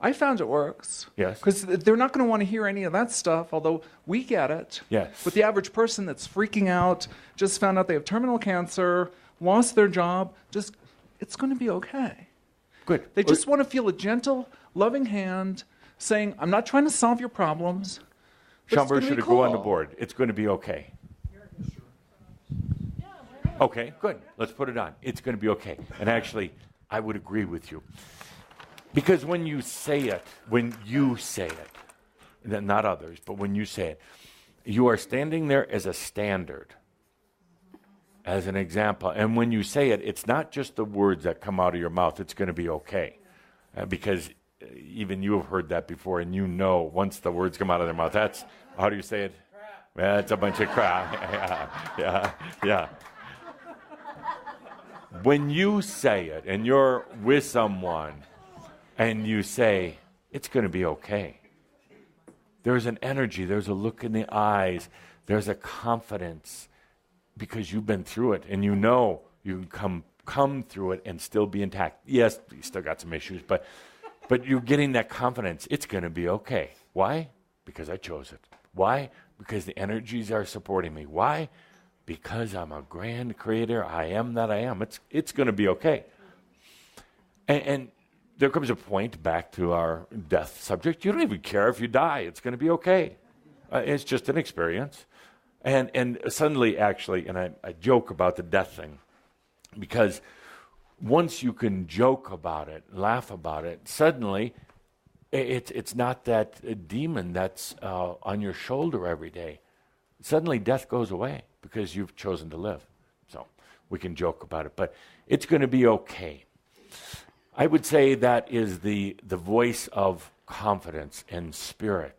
I found it works. Yes. Because they're not going to want to hear any of that stuff, although we get it. Yes. But the average person that's freaking out, just found out they have terminal cancer, lost their job, it's going to be okay. Good. They just want to feel a gentle, loving hand saying, I'm not trying to solve your problems. Schomburg should go on the board. It's going to be okay. Okay, good. Let's put it on. It's going to be okay. And actually, I would agree with you. Because when you say it, not others, but when you say it, you are standing there as a standard, as an example. And when you say it, it's not just the words that come out of your mouth, it's going to be okay. Because even you have heard that before, and you know once the words come out of their mouth, that's, how do you say it? That's a bunch of crap. Yeah. When you say it, and you're with someone, and you say, it's going to be okay. There's an energy, there's a look in the eyes, there's a confidence, because you've been through it, and you know you can come through it and still be intact. Yes, you still got some issues, but you're getting that confidence. It's going to be okay. Why? Because I chose it. Why? Because the energies are supporting me. Why? Because I'm a grand creator. I am that I am. It's going to be okay. And there comes a point, back to our death subject, you don't even care if you die. It's going to be okay. It's just an experience. And suddenly, actually, and I joke about the death thing, because once you can joke about it, laugh about it, suddenly it's not that demon that's on your shoulder every day. Suddenly death goes away because you've chosen to live. So we can joke about it, but it's going to be okay. I would say that is the voice of confidence and spirit.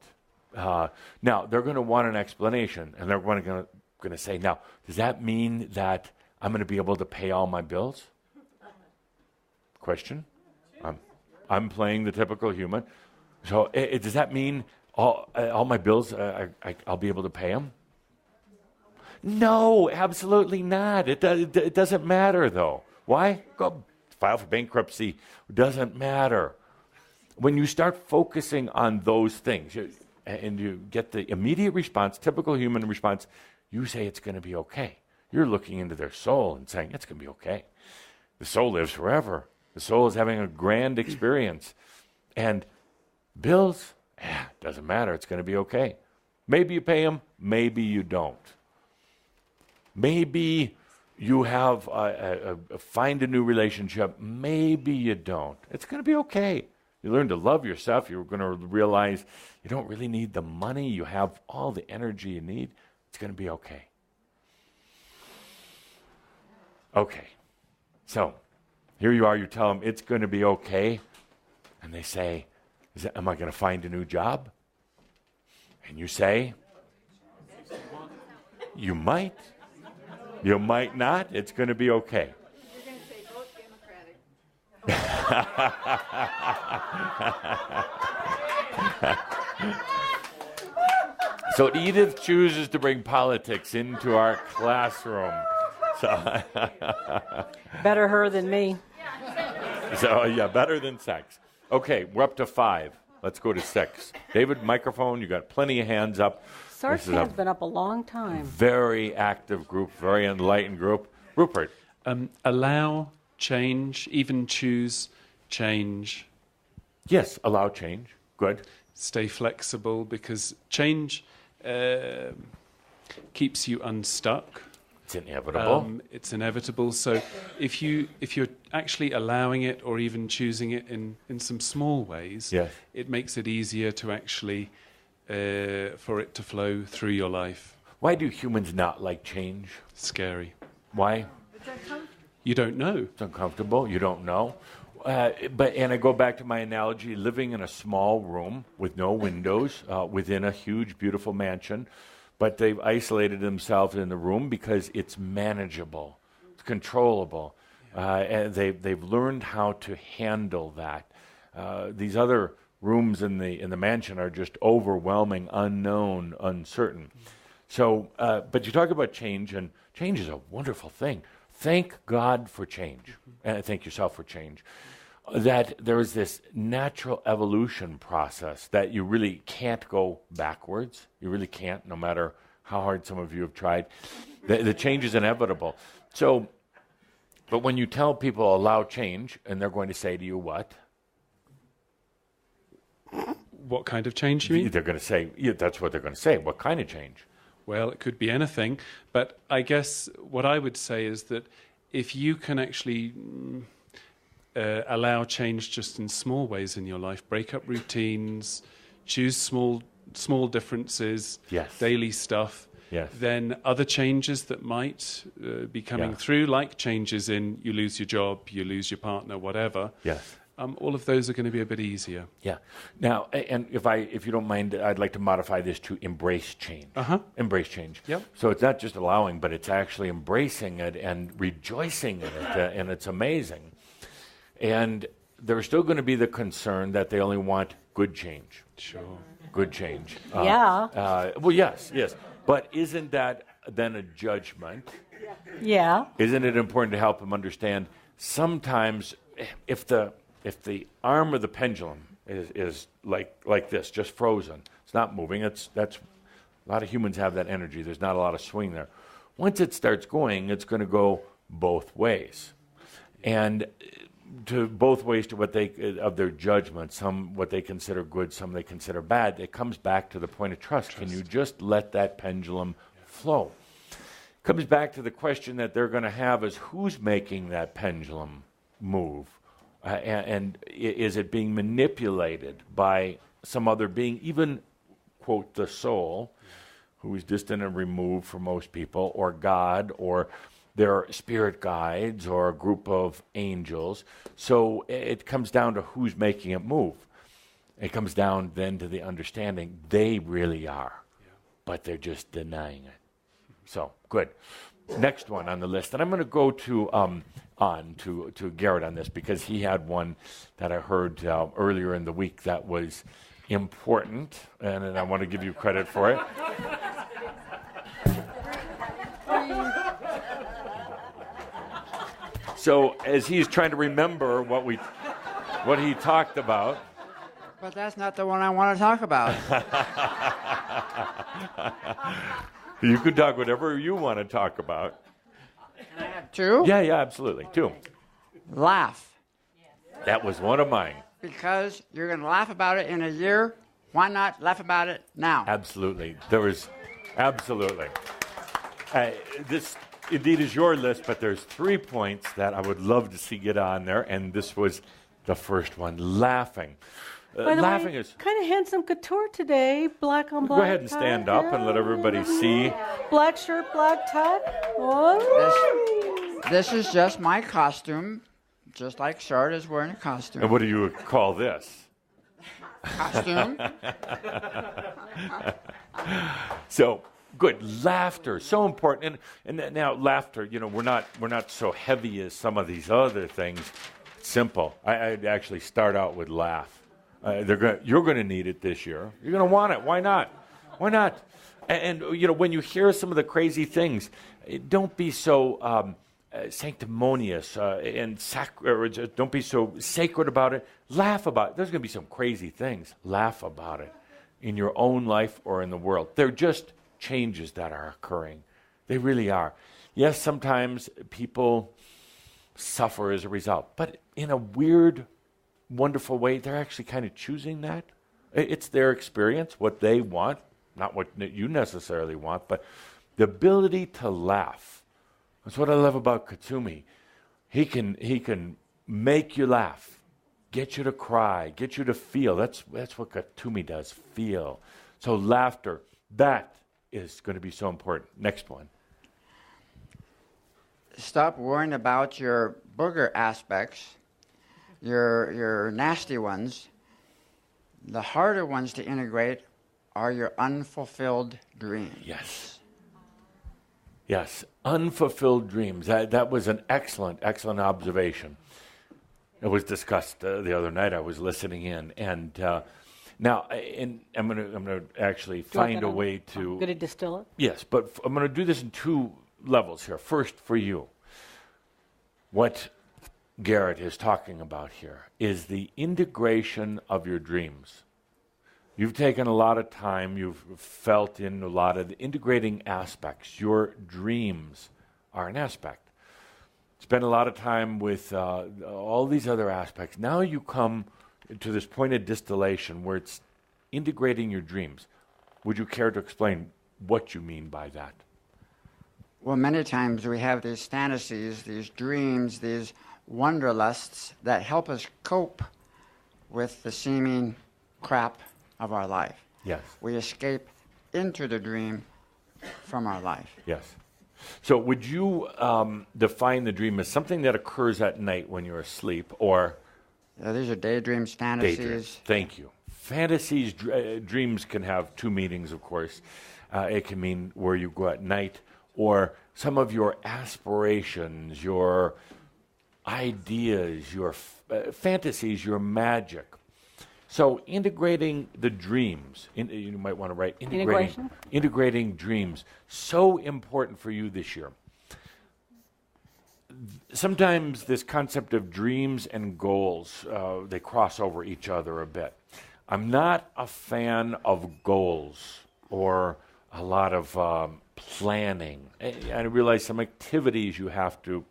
Now, they're going to want an explanation, and they're going to say, now, does that mean that I'm going to be able to pay all my bills? Question. I'm playing the typical human. So does that mean all my bills, I'll be able to pay them? No, absolutely not. It doesn't matter, though. Why? Go file for bankruptcy. It doesn't matter. When you start focusing on those things, and you get the immediate response, typical human response, you say it's going to be okay. You're looking into their soul and saying, it's going to be okay. The soul lives forever. The soul is having a grand experience. And bills, doesn't matter. It's going to be okay. Maybe you pay them, maybe you don't. Maybe you have find a new relationship, maybe you don't. It's going to be okay. You learn to love yourself. You're going to realize you don't really need the money. You have all the energy you need. It's going to be okay. Okay. So, here you are. You tell them it's going to be okay. And they say, am I going to find a new job? And you say, you might. You might not. It's going to be okay. You're going to say vote Democratic. So Edith chooses to bring politics into our classroom. So Better her than me. So, yeah, better than sex. Okay, we're up to 5. Let's go to 6. David, microphone, you got plenty of hands up. Sark's hand's been up a long time. Very active group, very enlightened group. Rupert. Allow change, even choose change. Yes, allow change. Good. Stay flexible, because change keeps you unstuck. It's inevitable. It's inevitable. So if you're actually allowing it, or even choosing it in some small ways, yes, it makes it easier to actually for it to flow through your life. Why do humans not like change? Scary. Why? You don't know. It's uncomfortable. You don't know. And I go back to my analogy, living in a small room with no windows within a huge, beautiful mansion, but they've isolated themselves in the room because it's manageable, it's controllable, and they've learned how to handle that. These other rooms in the mansion are just overwhelming, unknown, uncertain. So, but you talk about change, and change is a wonderful thing. Thank God for change, and thank yourself for change. That there is this natural evolution process that you really can't go backwards. You really can't, no matter how hard some of you have tried. The change is inevitable. So, but when you tell people allow change, and they're going to say to you what? What kind of change you mean? They're going to say, yeah, that's what they're going to say. What kind of change? Well, it could be anything, but I guess what I would say is that if you can actually allow change just in small ways in your life, break up routines, choose small differences, yes, daily stuff, yes, then other changes that might be coming through, like changes in you lose your job, you lose your partner, whatever, yes, all of those are going to be a bit easier. Yeah. Now, and if you don't mind, I'd like to modify this to embrace change. Embrace change. Yep. So it's not just allowing, but it's actually embracing it and rejoicing in it, and it's amazing. And there's still going to be the concern that they only want good change. Sure. Good change. Yeah. Well, yes. But isn't that then a judgment? Yeah. Isn't it important to help them understand sometimes if the arm of the pendulum is like this, just frozen, it's not moving, that's a lot of humans have that energy. There's not a lot of swing there. Once it starts going, it's going to go both ways. And to both ways to what of their judgment, some what they consider good, some they consider bad, it comes back to the point of trust. Can you just let that pendulum flow? It comes back to the question that they're going to have is who's making that pendulum move? And is it being manipulated by some other being, even, quote, the soul, who is distant and removed from most people, or God, or their spirit guides, or a group of angels? So it comes down to who's making it move. It comes down then to the understanding they really are, but they're just denying it. So, good. Next one on the list, and I'm going to go to Garrett on this because he had one that I heard earlier in the week that was important, and I want to give you credit for it. So as he's trying to remember what he talked about. But that's not the one I want to talk about. You could talk whatever you want to talk about. Can I have two? Yeah, absolutely. Two. Laugh. That was one of mine. Because you're going to laugh about it in a year. Why not laugh about it now? Absolutely. Absolutely. This indeed is your list, but there's 3 points that I would love to see get on there, and this was the first one, laughing. By the Laughing way, is... kind of handsome couture today, black on black. Go ahead and stand up and let everybody see. Black shirt, black tie. Oh. This is just my costume, just like Shard is wearing a costume. And what do you call this? Costume. So, good. Laughter, so important. And now laughter, we're not so heavy as some of these other things. Simple. I'd actually start out with laugh. You're going to need it this year. You're going to want it. Why not? Why not? And when you hear some of the crazy things, don't be so sanctimonious and don't be so sacred about it. Laugh about it. There's going to be some crazy things. Laugh about it in your own life or in the world. They're just changes that are occurring. They really are. Yes, sometimes people suffer as a result, but in a weird, wonderful way, they're actually kind of choosing that. It's their experience, what they want, not what you necessarily want, but the ability to laugh. That's what I love about Katsumi. He can make you laugh, get you to cry, get you to feel. That's what Katsumi does, feel. So laughter, that is going to be so important. Next one. Stop worrying about your booger aspects, your nasty ones. The harder ones to integrate are your unfulfilled dreams. Yes, unfulfilled dreams. That was an excellent observation. It was discussed the other night. I was listening in, and now I'm going to actually find a way to. I'm going to distill it. Yes, but I'm going to do this in 2 levels here. First, for you, what Garrett is talking about here is the integration of your dreams. You've taken a lot of time, you've felt in a lot of the integrating aspects. Your dreams are an aspect. Spend a lot of time with all these other aspects. Now you come to this point of distillation where it's integrating your dreams. Would you care to explain what you mean by that? Well, many times we have these fantasies, these dreams, these wanderlusts that help us cope with the seeming crap of our life. Yes. We escape into the dream from our life. Yes. So would you define the dream as something that occurs at night when you're asleep, or... These are daydreams, fantasies. Daydreams. Thank you. Fantasies, dreams can have 2 meanings, of course. It can mean where you go at night, or some of your aspirations, your ideas, your fantasies, your magic. So integrating the dreams, you might want to write integrating dreams, so important for you this year. Sometimes this concept of dreams and goals, they cross over each other a bit. I'm not a fan of goals or a lot of planning. I realize some activities you have to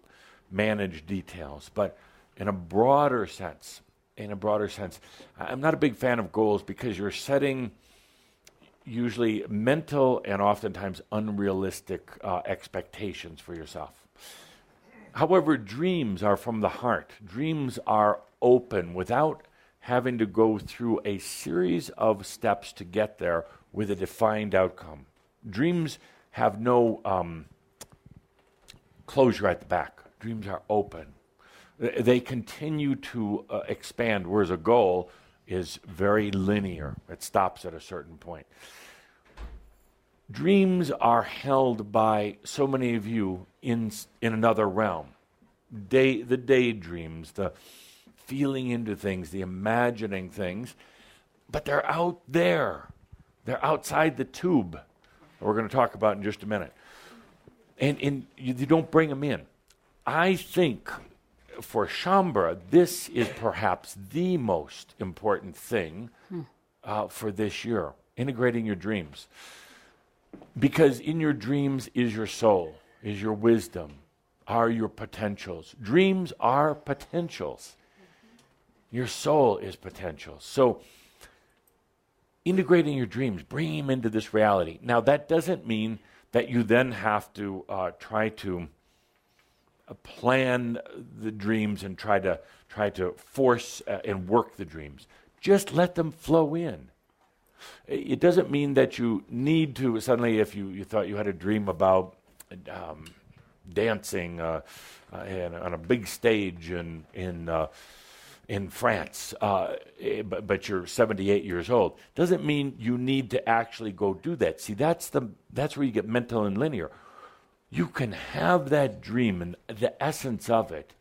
manage details, but in a broader sense, I'm not a big fan of goals because you're setting usually mental and oftentimes unrealistic expectations for yourself. However, dreams are from the heart. Dreams are open without having to go through a series of steps to get there with a defined outcome. Dreams have no closure at the back. Dreams are open. They continue to expand, whereas a goal is very linear. It stops at a certain point. Dreams are held by so many of you in another realm. The daydreams, the feeling into things, the imagining things, but they're out there. They're outside the tube. We're going to talk about in just a minute. And you don't bring them in. I think for Shambra, this is perhaps the most important thing for this year, integrating your dreams. Because in your dreams is your soul, is your wisdom, are your potentials. Dreams are potentials. Your soul is potential. So integrating your dreams, bringing them into this reality. Now, that doesn't mean that you then have to try to plan the dreams and try to force and work the dreams. Just let them flow in. It doesn't mean that you need to suddenly, if you thought you had a dream about dancing on a big stage in France, but you're 78 years old, doesn't mean you need to actually go do that. See, that's where you get mental and linear. You can have that dream and the essence of it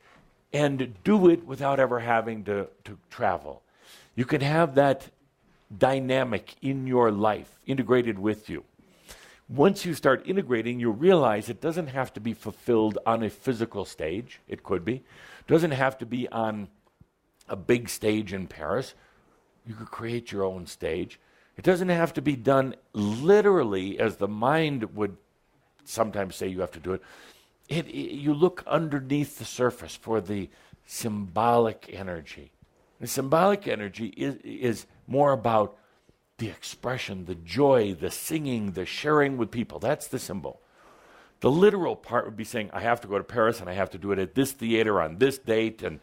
and do it without ever having to travel. You can have that dynamic in your life integrated with you. Once you start integrating, you'll realize it doesn't have to be fulfilled on a physical stage. It could be. It doesn't have to be on a big stage in Paris. You could create your own stage. It doesn't have to be done literally as the mind would sometimes say you have to do it. You look underneath the surface for the symbolic energy. The symbolic energy is more about the expression, the joy, the singing, the sharing with people. That's the symbol. The literal part would be saying, I have to go to Paris and I have to do it at this theater on this date, and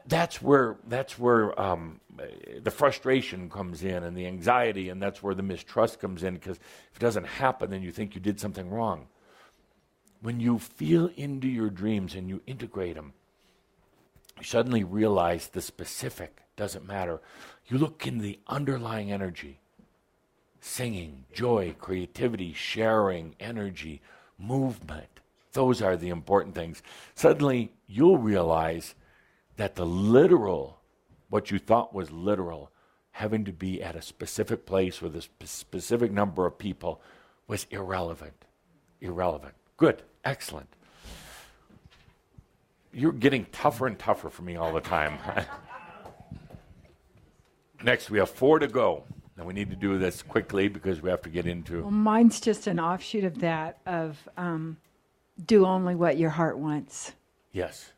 that's where the frustration comes in and the anxiety, and that's where the mistrust comes in, because if it doesn't happen, then you think you did something wrong. When you feel into your dreams and you integrate them, you suddenly realize the specific doesn't matter. You look in the underlying energy. Singing, joy, creativity, sharing, energy, movement. Those are the important things. Suddenly, you'll realize that the literal, what you thought was literal, having to be at a specific place with a specific number of people, was irrelevant. Irrelevant. Good. Excellent. You're getting tougher and tougher for me all the time. Next, we have 4 to go. And we need to do this quickly because we have to get into... Well, mine's just an offshoot of that, of do only what your heart wants. Yes.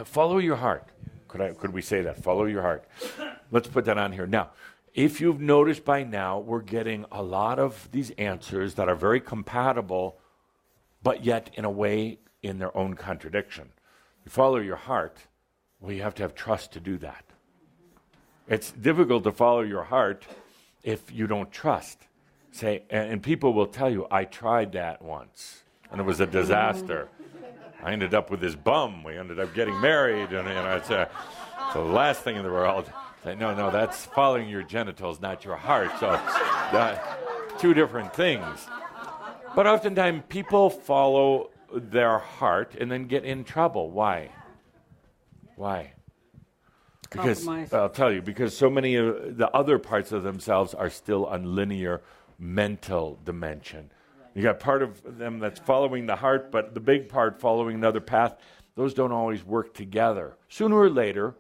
Follow your heart. Could we say that? Follow your heart. Let's put that on here. Now, if you've noticed by now, we're getting a lot of these answers that are very compatible, but yet in a way in their own contradiction. You follow your heart, well, you have to have trust to do that. It's difficult to follow your heart if you don't trust. And people will tell you, I tried that once, and it was a disaster. I ended up with this bum. We ended up getting married, and it's the last thing in the world. Say, no, that's following your genitals, not your heart. So, two different things. But oftentimes, people follow their heart and then get in trouble. Why? Because I'll tell you, because so many of the other parts of themselves are still on linear mental dimension. You got part of them that's following the heart, but the big part following another path. Those don't always work together. Sooner or later,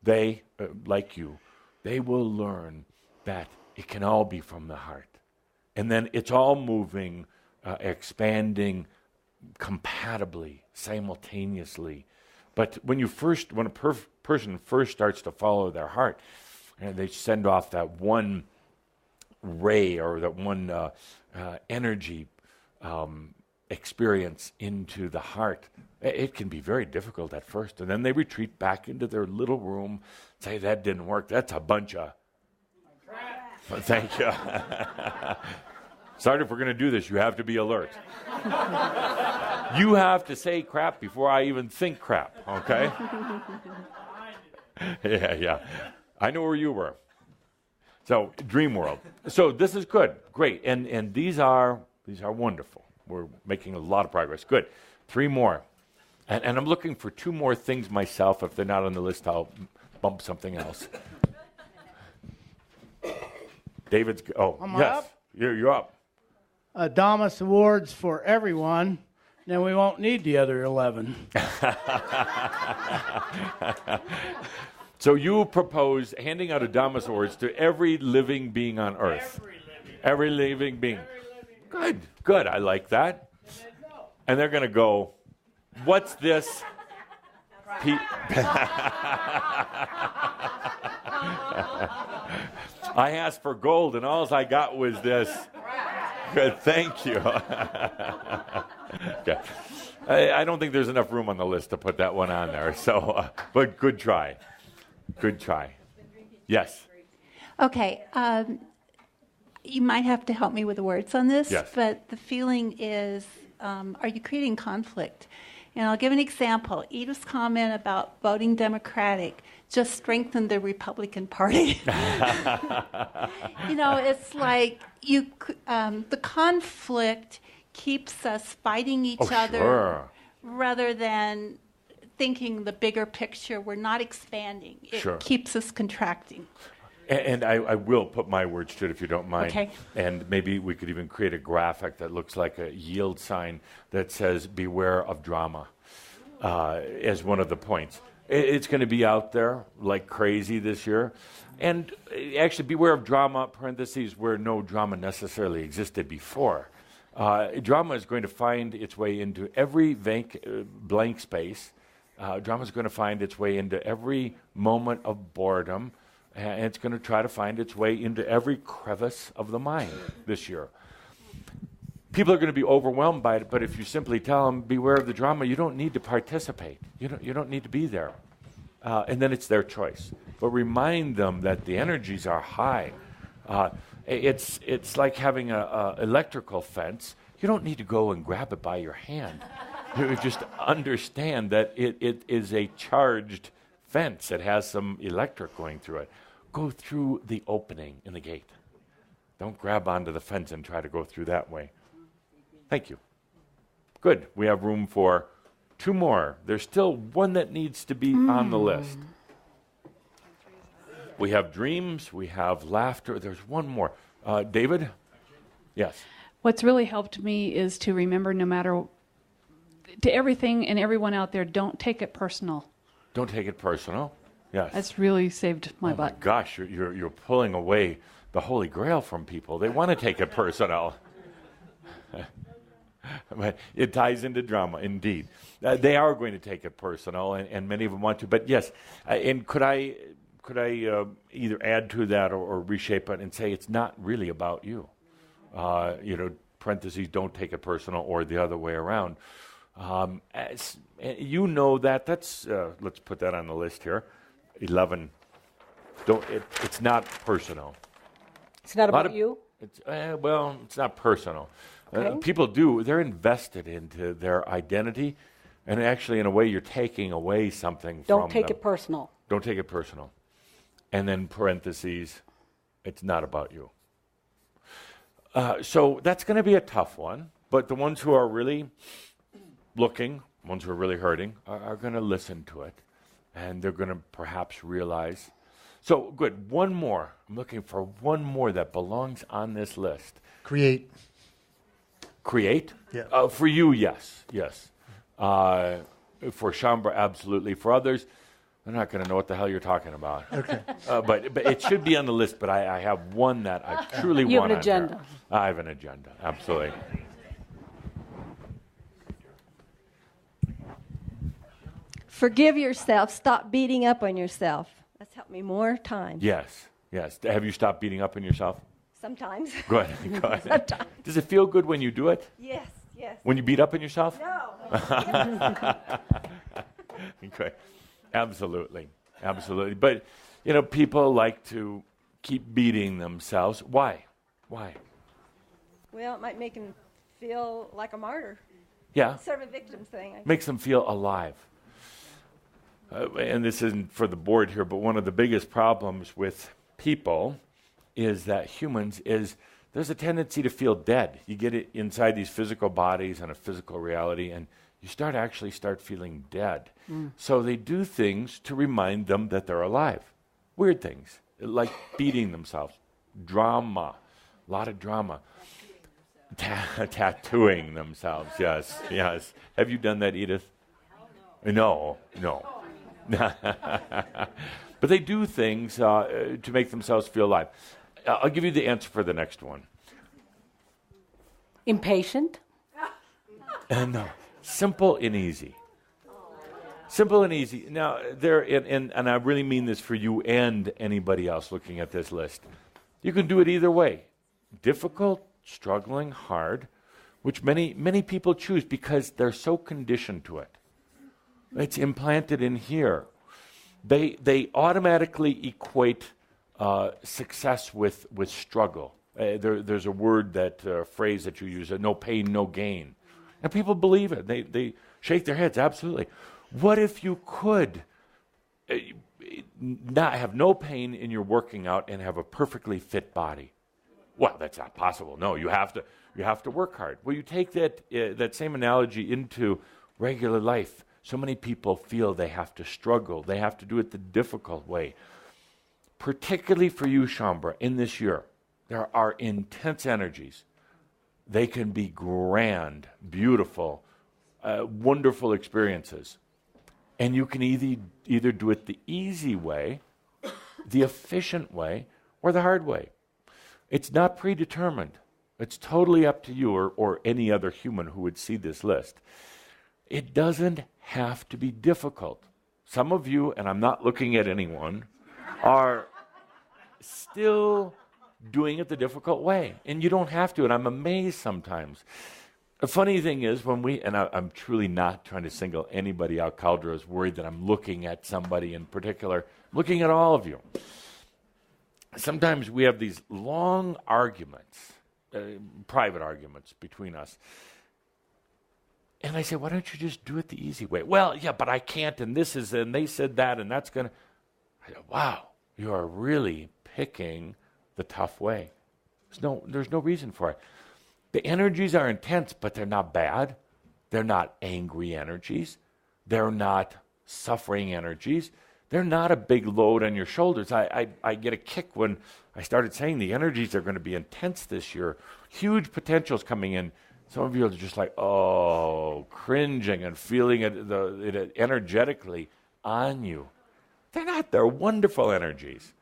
they, like you, they will learn that it can all be from the heart. And then it's all moving, expanding compatibly, simultaneously. But when a person first starts to follow their heart, and they send off that one ray or that one energy experience into the heart, it can be very difficult at first. And then they retreat back into their little room, say, that didn't work. That's a bunch of crap. Thank you. Sorry, if we're going to do this, you have to be alert. You have to say crap before I even think crap, okay? Yeah. I know where you were. So, dream world. So this is good, great, and these are wonderful. We're making a lot of progress. Good. 3 more, and I'm looking for 2 more things myself. If they're not on the list, I'll bump something else. David's. Oh, Am yes, I up? You're up. Adamus Awards for everyone. then we won't need the other 11. So you propose handing out Adamus Awards to every living being on Earth. Every living being. Good, good. I like that. And they're going to go, what's this? I asked for gold, and all I got was this. Good, thank you. Okay. I don't think there's enough room on the list to put that one on there. So, but good try. Good try. Yes. Okay. You might have to help me with the words on this, yes. But the feeling is, are you creating conflict? And I'll give an example. Edith's comment about voting Democratic just strengthened the Republican Party. It's like the conflict keeps us fighting each other sure. rather than thinking the bigger picture. We're not expanding. It sure. keeps us contracting. And I will put my words to it if you don't mind. Okay. And maybe we could even create a graphic that looks like a yield sign that says, beware of drama, as one of the points. It's going to be out there like crazy this year. And actually, beware of drama, parentheses, where no drama necessarily existed before. Drama is going to find its way into every blank space. Drama is going to find its way into every moment of boredom. And it's going to try to find its way into every crevice of the mind this year. People are going to be overwhelmed by it, but if you simply tell them, beware of the drama, you don't need to participate. You don't need to be there. And then it's their choice. But remind them that the energies are high. It's like having an electrical fence. You don't need to go and grab it by your hand. You just understand that it is a charged fence. It has some electric going through it. Go through the opening in the gate. Don't grab onto the fence and try to go through that way. Thank you. Good. We have room for 2 more. There's still one that needs to be on the list. We have dreams. We have laughter. There's one more. David? Yes. What's really helped me is to remember to everything and everyone out there, don't take it personal. Don't take it personal. Yes. That's really saved my butt. My gosh, you're pulling away the Holy Grail from people. They want to take it personal. But it ties into drama, indeed. They are going to take it personal, and many of them want to. But yes, and could I either add to that or reshape it and say it's not really about you? Parentheses, don't take it personal, or the other way around. That's let's put that on the list here. 11. It's not personal. It's not about you? It's not personal. Okay. People they're invested into their identity, and actually, in a way, you're taking away something from them. Don't take it personal. Don't take it personal. And then parentheses, it's not about you. So that's going to be a tough one, but the ones who are really looking, ones who are really hurting, are going to listen to it, and they're going to perhaps realize. So, good. One more. I'm looking for one more that belongs on this list. Create. Create? Yeah. For you, yes. Yes. For Shambra, absolutely. For others, they're not going to know what the hell you're talking about. Okay. But it should be on the list, but I have one that I truly want. You have an on agenda. there. I have an agenda, absolutely. Forgive yourself. Stop beating up on yourself. That's helped me more times. Yes, yes. Have you stopped beating up on yourself? Sometimes. Good, good. Sometimes. Does it feel good when you do it? Yes, yes. When you beat up on yourself? No. Okay. Absolutely, absolutely. But, people like to keep beating themselves. Why? Why? Well, it might make them feel like a martyr. Yeah. Sort of a victim thing. Makes them feel alive. And this isn't for the board here, but one of the biggest problems with people is that there's a tendency to feel dead. You get it inside these physical bodies and a physical reality, and you start feeling dead. So they do things to remind them that they're alive. Weird things, like beating themselves. Drama, a lot of drama. Tattooing themselves, yes, yes. Have you done that, Edith? No. But they do things to make themselves feel alive. I'll give you the answer for the next one. Impatient? No. Simple and easy. Simple and easy. Now, and I really mean this for you and anybody else looking at this list. You can do it either way. Difficult, struggling, hard, which many people choose because they're so conditioned to it. It's implanted in here. They automatically equate success with struggle. There's a word phrase that you use, no pain, no gain. And people believe it. They shake their heads, absolutely. What if you could not have no pain in your working out and have a perfectly fit body? Well, that's not possible. No, you have to work hard. Well, you take that same analogy into regular life. So many people feel they have to struggle. They have to do it the difficult way. Particularly for you, Shambra, in this year, there are intense energies. They can be grand, beautiful, wonderful experiences. And you can either do it the easy way, the efficient way, or the hard way. It's not predetermined. It's totally up to you or any other human who would see this list. It doesn't have to be difficult. Some of you, and I'm not looking at anyone, are still doing it the difficult way. And you don't have to, and I'm amazed sometimes. The funny thing is I'm truly not trying to single anybody out. Caldera is worried that I'm looking at somebody in particular. I'm looking at all of you. Sometimes we have these long arguments, private arguments between us. And I say, why don't you just do it the easy way? Well, yeah, but I can't, and they said that, and that's going to... I go, wow, you are really picking the tough way. There's no reason for it. The energies are intense, but they're not bad. They're not angry energies. They're not suffering energies. They're not a big load on your shoulders. I get a kick when I started saying the energies are going to be intense this year. Huge potentials coming in. Some of you are just like, cringing and feeling it energetically on you. They're not. They're wonderful energies.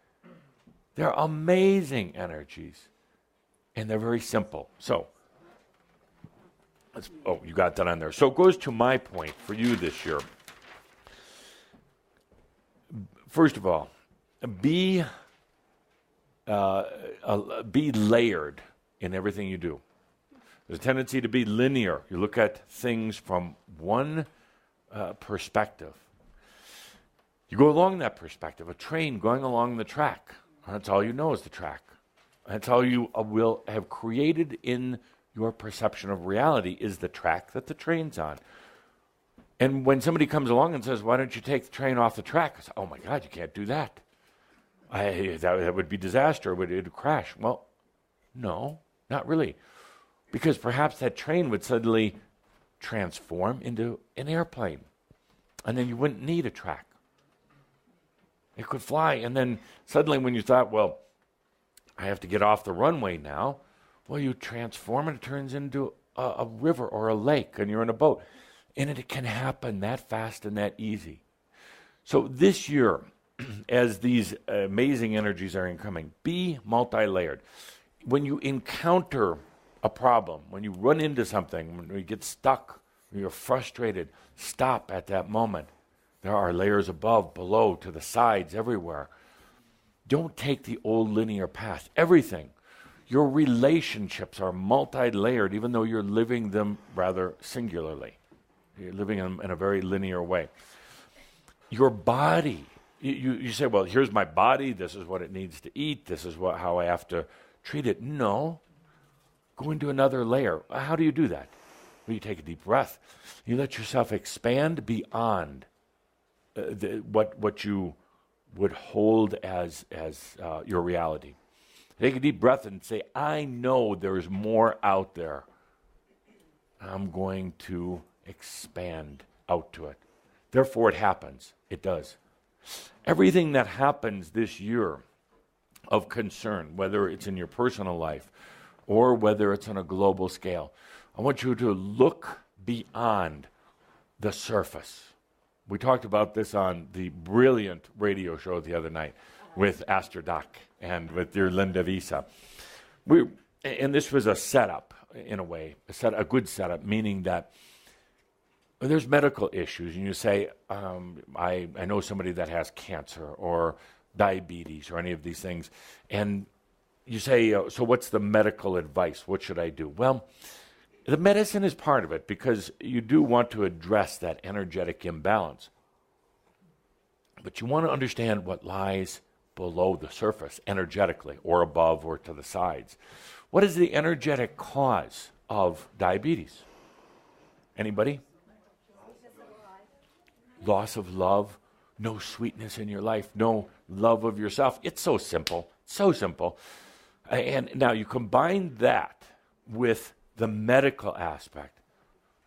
They're amazing energies. And they're very simple. So, you got that on there. So it goes to my point for you this year. First of all, be layered in everything you do. There's a tendency to be linear. You look at things from one perspective. You go along that perspective, a train going along the track. That's all you know is the track. That's all you will have created in your perception of reality is the track that the train's on. And when somebody comes along and says, why don't you take the train off the track? I say, oh my God, you can't do that. That would be disaster. It would crash. Well, no, not really. Because perhaps that train would suddenly transform into an airplane. And then you wouldn't need a track. It could fly. And then suddenly when you thought, well, I have to get off the runway now, well, you transform and it turns into a river or a lake and you're in a boat. And it can happen that fast and that easy. So this year, as these amazing energies are incoming, be multi-layered. When you encounter a problem, when you run into something, when you get stuck, when you're frustrated, stop at that moment. There are layers above, below, to the sides, everywhere. Don't take the old linear path. Everything. Your relationships are multi-layered, even though you're living them rather singularly. You're living them in a very linear way. Your body, you say, well, here's my body, this is what it needs to eat, this is how I have to treat it. No. Go into another layer. How do you do that? Well, you take a deep breath. You let yourself expand beyond what you would hold as your reality. Take a deep breath and say, I know there's more out there. I'm going to expand out to it. Therefore, it happens. It does. Everything that happens this year of concern, whether it's in your personal life or whether it's on a global scale, I want you to look beyond the surface. We talked about this on the brilliant radio show the other night with Astor Doc and with dear Linda Visa. And this was a setup, in a way, a good setup, meaning that there's medical issues, and you say, I know somebody that has cancer or diabetes or any of these things, and you say, so what's the medical advice? What should I do? Well, the medicine is part of it because you do want to address that energetic imbalance. But you want to understand what lies below the surface energetically, or above or to the sides. What is the energetic cause of diabetes? Anybody? Loss of love, no sweetness in your life, no love of yourself. It's so simple, so simple. And now you combine that with the medical aspect.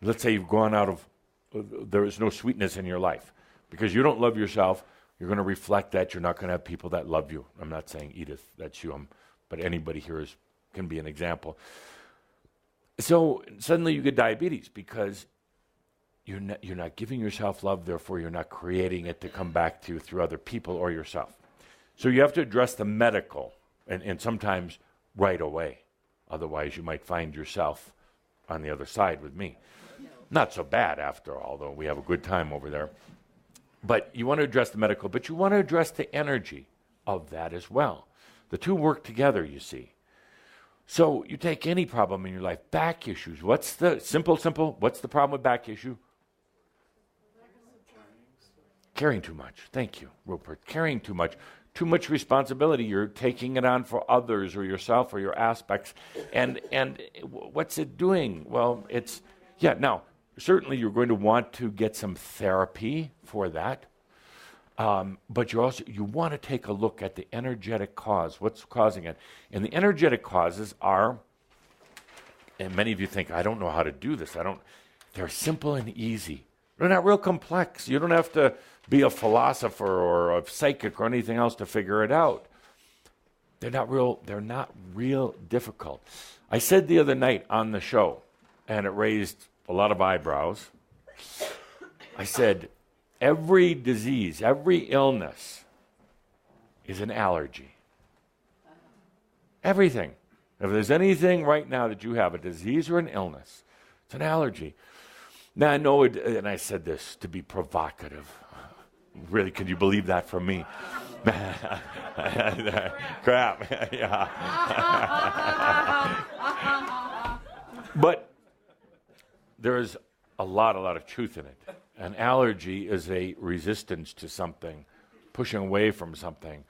Let's say you've gone out of, there is no sweetness in your life. Because you don't love yourself, you're going to reflect that. You're not going to have people that love you. I'm not saying Edith, that's you, but anybody here can be an example. So suddenly you get diabetes because you're not giving yourself love, therefore you're not creating it to come back to you through other people or yourself. So you have to address the medical, and sometimes right away. Otherwise you might find yourself on the other side with me. Not so bad after all, though. We have a good time over there. But you want to address the medical, but you want to address the energy of that as well. The two work together, you see. So you take any problem in your life, back issues. What's the simple, what's the problem with back issue? Caring too much. Thank you, Rupert. Caring too much. Too much responsibility. You're taking it on for others or yourself or your aspects. And what's it doing? Well, now, certainly you're going to want to get some therapy for that. But you want to take a look at the energetic cause. What's causing it? And the energetic causes are, and many of you think, I don't know how to do this. They're simple and easy. They're not real complex. You don't have to be a philosopher or a psychic or anything else to figure it out. They're not real difficult. I said the other night on the show, and it raised a lot of eyebrows. I said, every disease, every illness is an allergy. Everything. If there's anything right now that you have, a disease or an illness, it's an allergy. Now, I know it, and I said this to be provocative. Really, can you believe that from me? Crap. Yeah. But there's a lot of truth in it. An allergy is a resistance to something, pushing away from something,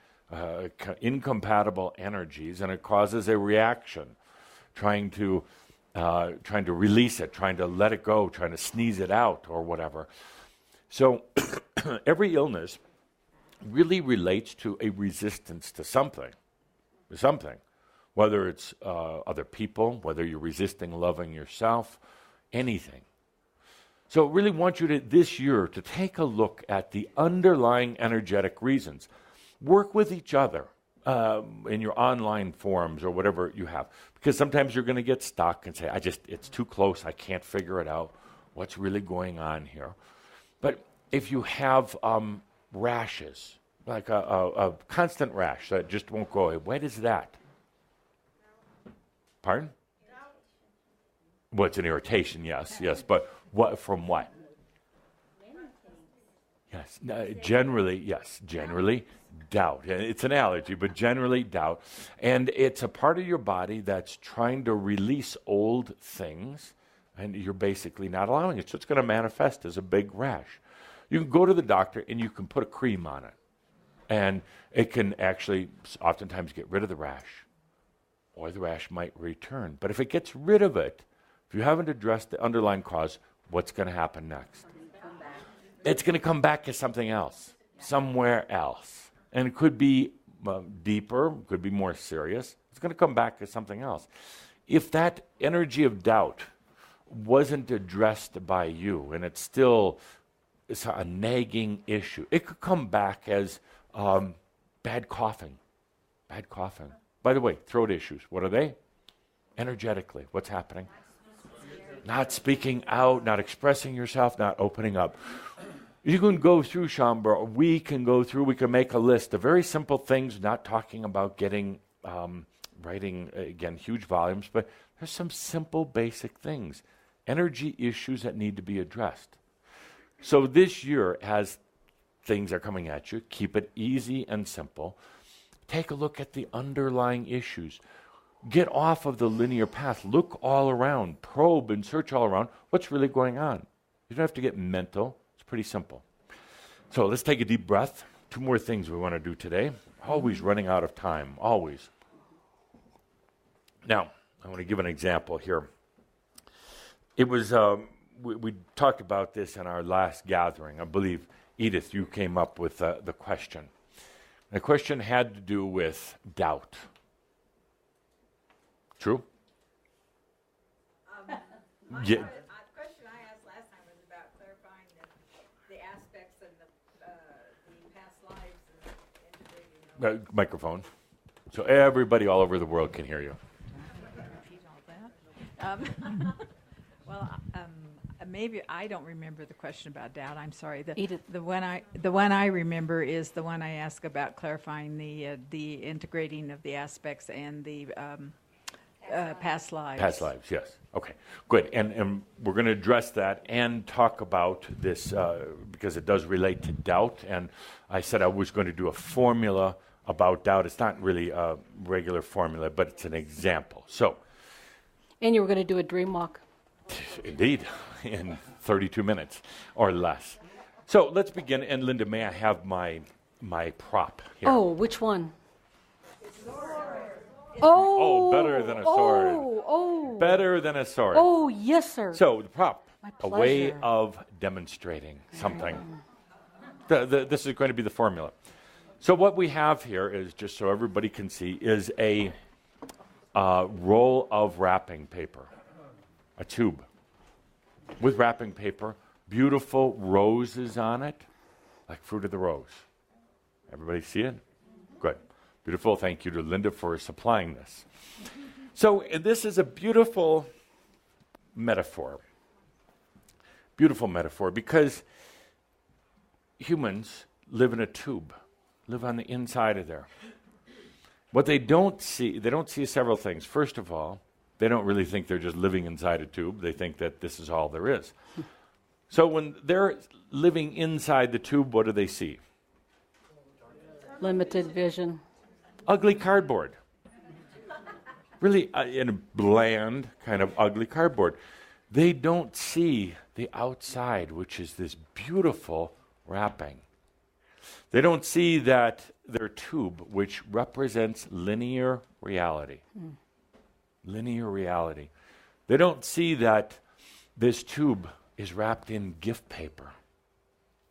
incompatible energies, and it causes a reaction, trying to release it, trying to let it go, trying to sneeze it out or whatever. So every illness really relates to a resistance to something, whether it's other people, whether you're resisting loving yourself, anything. So I really want you this year to take a look at the underlying energetic reasons. Work with each other in your online forums or whatever you have. Because sometimes you're going to get stuck and say, it's too close, I can't figure it out. What's really going on here? But if you have rashes, like a constant rash that just won't go away, what is that? Pardon? Well, it's an irritation, yes, but what from what? Yes, generally doubt. It's an allergy, but generally doubt. And it's a part of your body that's trying to release old things, and you're basically not allowing it. So it's going to manifest as a big rash. You can go to the doctor and you can put a cream on it. And it can actually oftentimes get rid of the rash, or the rash might return. But if it gets rid of it, if you haven't addressed the underlying cause, what's going to happen next? It's going to come back as something else, somewhere else. And it could be deeper, could be more serious. It's going to come back as something else. If that energy of doubt wasn't addressed by you, and it's still a nagging issue, it could come back as bad coughing. By the way, throat issues, what are they? Energetically, what's happening? Not speaking out, not expressing yourself, not opening up. You can go through, Shambra, we can make a list of very simple things, not talking about getting, writing, again, huge volumes, but there's some simple, basic things. Energy issues that need to be addressed. So this year, as things are coming at you, keep it easy and simple. Take a look at the underlying issues. Get off of the linear path. Look all around. Probe and search all around. What's really going on? You don't have to get mental. It's pretty simple. So let's take a deep breath. 2 more things we want to do today. Always running out of time. Always. Now, I want to give an example here. It was, we talked about this in our last gathering. I believe, Edith, you came up with the question. The question had to do with doubt. True? The Yeah. question I asked last time was about clarifying the aspects and the past lives and integrating those. Microphone. So everybody all over the world can hear you. Repeat all that. Maybe I don't remember the question about doubt. I'm sorry. The one I remember is the one I asked about clarifying the integrating of the aspects and the past lives. Past lives, yes. Okay, good. And we're going to address that and talk about this because it does relate to doubt. And I said I was going to do a formula about doubt. It's not really a regular formula, but it's an example. So. And you were going to do a dream walk. Indeed, in 32 minutes or less. So let's begin. And Linda, may I have my prop here? Oh, which one? Oh, better than a sword. Oh. Better than a sword. Oh, yes, sir. So the prop, My a way pleasure. of demonstrating something. This is going to be the formula. So what we have here is, just so everybody can see, is a roll of wrapping paper, a tube with wrapping paper, beautiful roses on it, like fruit of the rose. Everybody see it? Good. Beautiful. Thank you to Linda for supplying this. So this is a beautiful metaphor. Beautiful metaphor because humans live in a tube, live on the inside of there. What they don't see several things. First of all, they don't really think they're just living inside a tube. They think that this is all there is. So when they're living inside the tube, what do they see? Limited vision. Ugly cardboard. Really in a bland kind of ugly cardboard. They don't see the outside, which is this beautiful wrapping. They don't see that their tube, which represents linear reality. Linear reality. They don't see that this tube is wrapped in gift paper.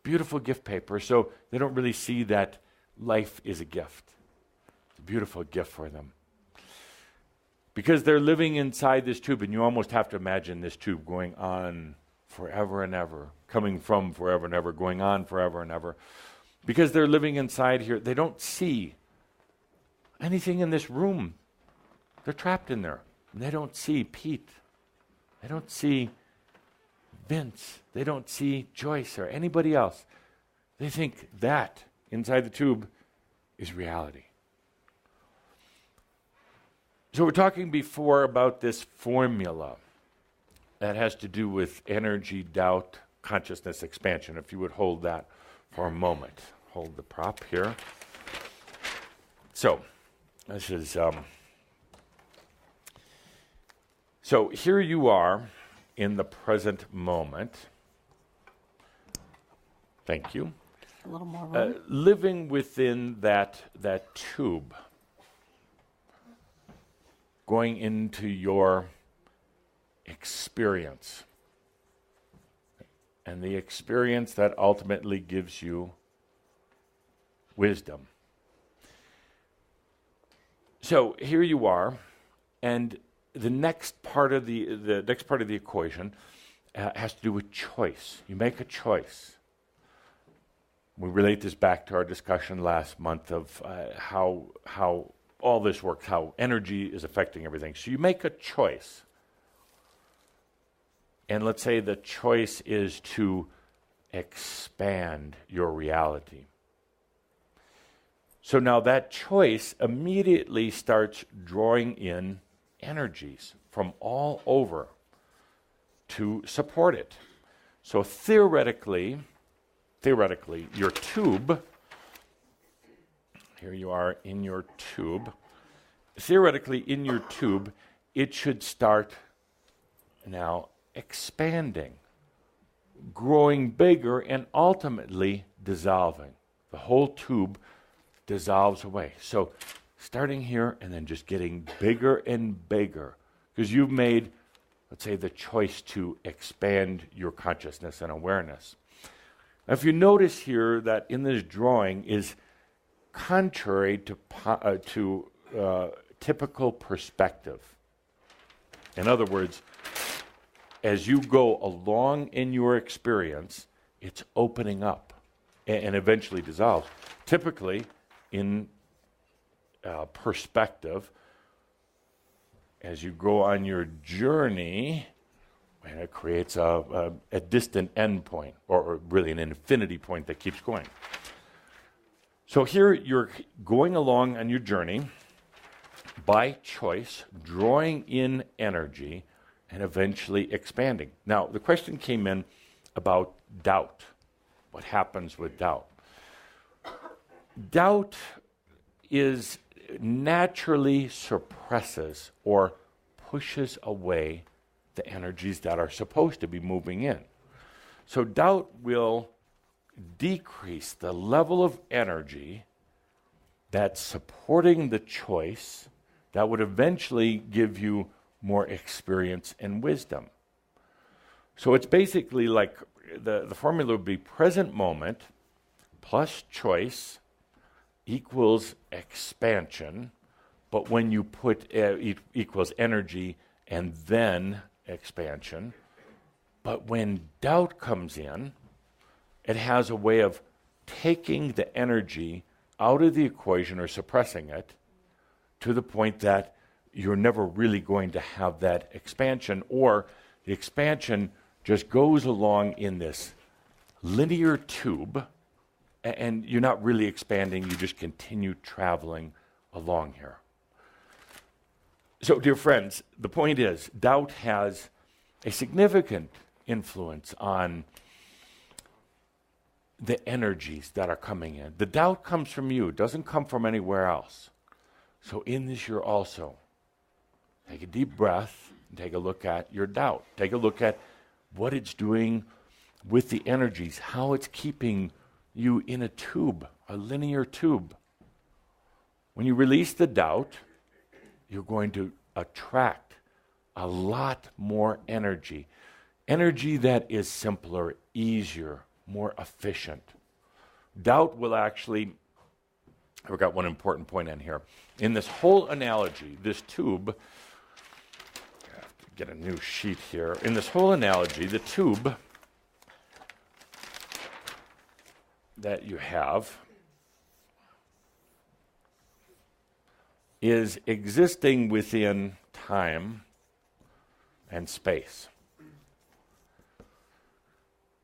Beautiful gift paper, so they don't really see that life is a gift. It's a beautiful gift for them. Because they're living inside this tube, and you almost have to imagine this tube going on forever and ever, coming from forever and ever, going on forever and ever. Because they're living inside here, they don't see anything in this room. They're trapped in there. And they don't see Pete. They don't see Vince. They don't see Joyce or anybody else. They think that inside the tube is reality. So we're talking before about this formula that has to do with energy, doubt, consciousness, expansion. If you would hold that for a moment. Hold the prop here. So, this is... So here you are in the present moment. Thank you. A little more room. Living within that tube. Going into your experience. And the experience that ultimately gives you wisdom. So here you are, and the next part of the equation has to do with choice. You make a choice. We relate this back to our discussion last month of how all this works, how energy is affecting everything. So you make a choice. And let's say the choice is to expand your reality. So now that choice immediately starts drawing in energies from all over to support it. So theoretically, your tube, here you are in your tube, theoretically in your tube, it should start now expanding, growing bigger, and ultimately dissolving. The whole tube dissolves away. So starting here and then just getting bigger and bigger, because you've made, let's say, the choice to expand your consciousness and awareness. Now, if you notice here that in this drawing is contrary to typical perspective. In other words, as you go along in your experience, it's opening up and eventually dissolves. Typically, in perspective, as you go on your journey, and it creates a distant end point, or really an infinity point that keeps going. So here you're going along on your journey by choice, drawing in energy, and eventually expanding. Now, the question came in about doubt. What happens with doubt? Doubt is naturally suppresses or pushes away the energies that are supposed to be moving in. So doubt will decrease the level of energy that's supporting the choice that would eventually give you more experience and wisdom. So it's basically like the formula would be present moment plus choice equals expansion, but when you put equals energy and then expansion. But when doubt comes in, it has a way of taking the energy out of the equation or suppressing it to the point that you're never really going to have that expansion, or the expansion just goes along in this linear tube and you're not really expanding, you just continue traveling along here. So, dear friends, the point is, doubt has a significant influence on the energies that are coming in. The doubt comes from you, it doesn't come from anywhere else. So in this year also, take a deep breath and take a look at your doubt. Take a look at what it's doing with the energies, how it's keeping you in a tube, a linear tube. When you release the doubt, you're going to attract a lot more energy. Energy that is simpler, easier, more efficient. Doubt will actually, I forgot one important point in here. In this whole analogy, this tube, I have to get a new sheet here. In this whole analogy, the tube that you have is existing within time and space.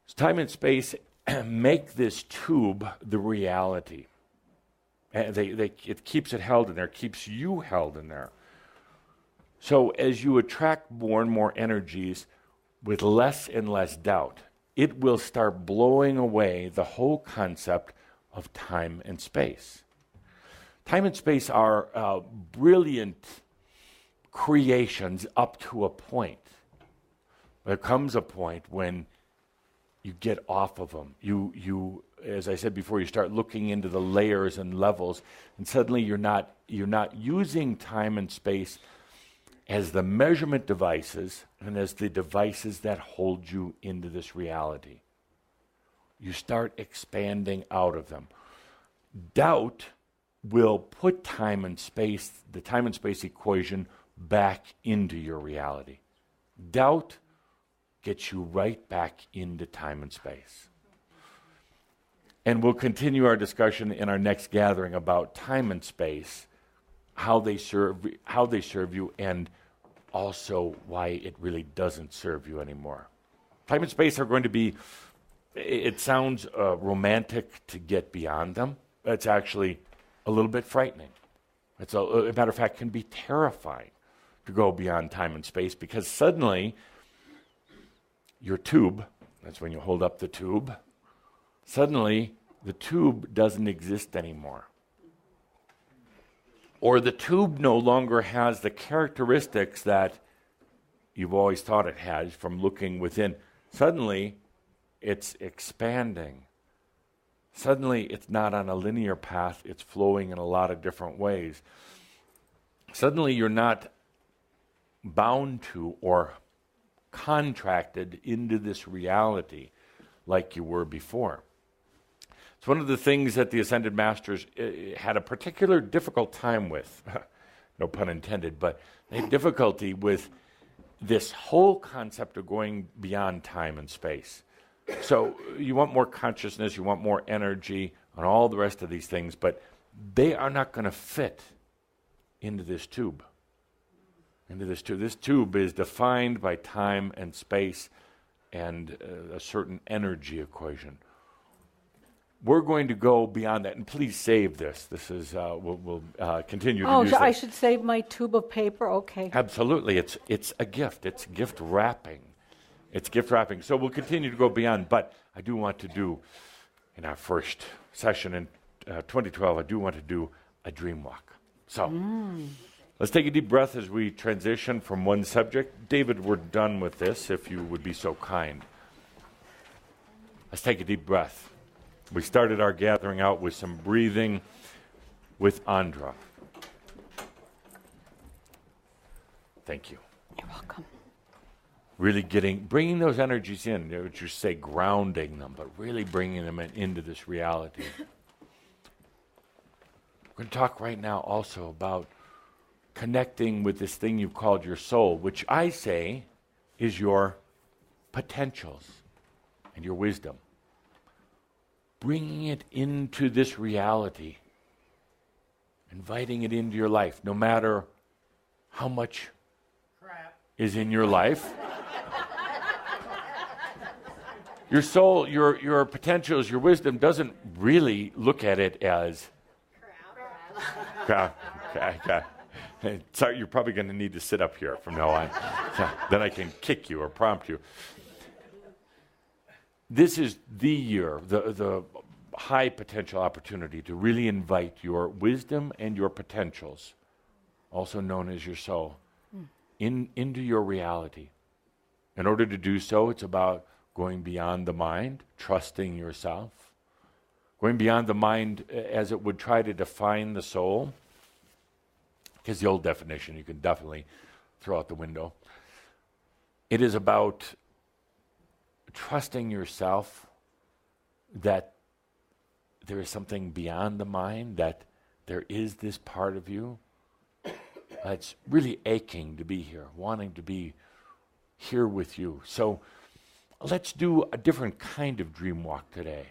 So time and space make this tube the reality. And it keeps it held in there, keeps you held in there. So as you attract more and more energies with less and less doubt, it will start blowing away the whole concept of time and space. Time and space are brilliant creations up to a point. There comes a point when you get off of them. You, as I said before, you start looking into the layers and levels, and suddenly you're not using time and space as the measurement devices and as the devices that hold you into this reality. You start expanding out of them. Doubt will put time and space, the time and space equation, back into your reality. Doubt gets you right back into time and space. And we'll continue our discussion in our next gathering about time and space how they serve you, and also why it really doesn't serve you anymore. Time and space are going to be, it sounds romantic to get beyond them. It's actually a little bit frightening. It's a matter of fact, can be terrifying to go beyond time and space, because suddenly your tube, that's when you hold up the tube, suddenly the tube doesn't exist anymore. Or the tube no longer has the characteristics that you've always thought it has from looking within. Suddenly, it's expanding. Suddenly, it's not on a linear path, it's flowing in a lot of different ways. Suddenly, you're not bound to or contracted into this reality like you were before. It's one of the things that the Ascended Masters had a particular difficult time with, no pun intended, but they had difficulty with this whole concept of going beyond time and space. So you want more consciousness, you want more energy, and all the rest of these things, but they are not going to fit into this tube. This tube is defined by time and space and a certain energy equation. We're going to go beyond that, and please save this. This is we'll continue to use Oh, I this. should save my tube of paper? Okay. Absolutely, it's a gift. It's gift wrapping. It's gift wrapping. So we'll continue to go beyond, but I do want to do, in our first session in 2012, I do want to do a dream walk. So let's take a deep breath as we transition from one subject. David, we're done with this, if you would be so kind. Let's take a deep breath. We started our gathering out with some breathing with Andra. Thank you. You're welcome. Really bringing those energies in, would you say grounding them, but really bringing them into this reality. We're going to talk right now also about connecting with this thing you've called your soul, which I say is your potentials and your wisdom. Bringing it into this reality, inviting it into your life, no matter how much crap is in your life. Your soul, your potentials, your wisdom doesn't really look at it as crap. Sorry, you're probably going to need to sit up here from now on. Then I can kick you or prompt you. This is the year, the high potential opportunity to really invite your wisdom and your potentials, also known as your soul, into your reality. In order to do so, it's about going beyond the mind, trusting yourself, going beyond the mind as it would try to define the soul, because the old definition you can definitely throw out the window. It is about trusting yourself that there is something beyond the mind, that there is this part of you that's really aching to be here, wanting to be here with you. So let's do a different kind of dream walk today.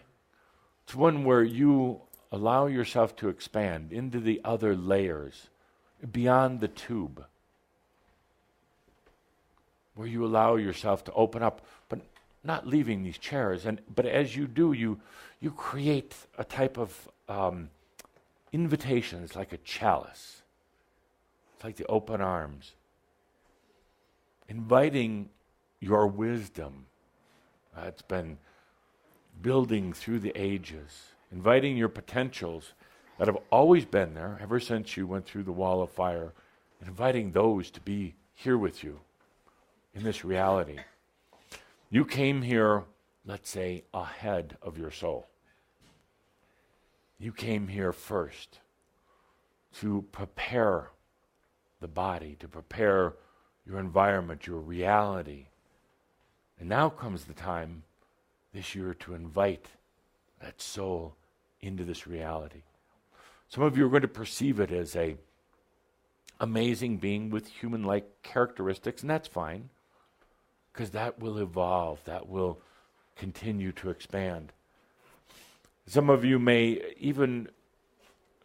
It's one where you allow yourself to expand into the other layers, beyond the tube, where you allow yourself to open up, but not leaving these chairs. But as you do, you create a type of invitation. It's like a chalice. It's like the open arms, inviting your wisdom that's been building through the ages, inviting your potentials that have always been there ever since you went through the wall of fire, and inviting those to be here with you in this reality. You came here, let's say, ahead of your soul. You came here first to prepare the body, to prepare your environment, your reality. And now comes the time this year to invite that soul into this reality. Some of you are going to perceive it as a amazing being with human-like characteristics, and that's fine, because that will evolve, that will continue to expand. Some of you may even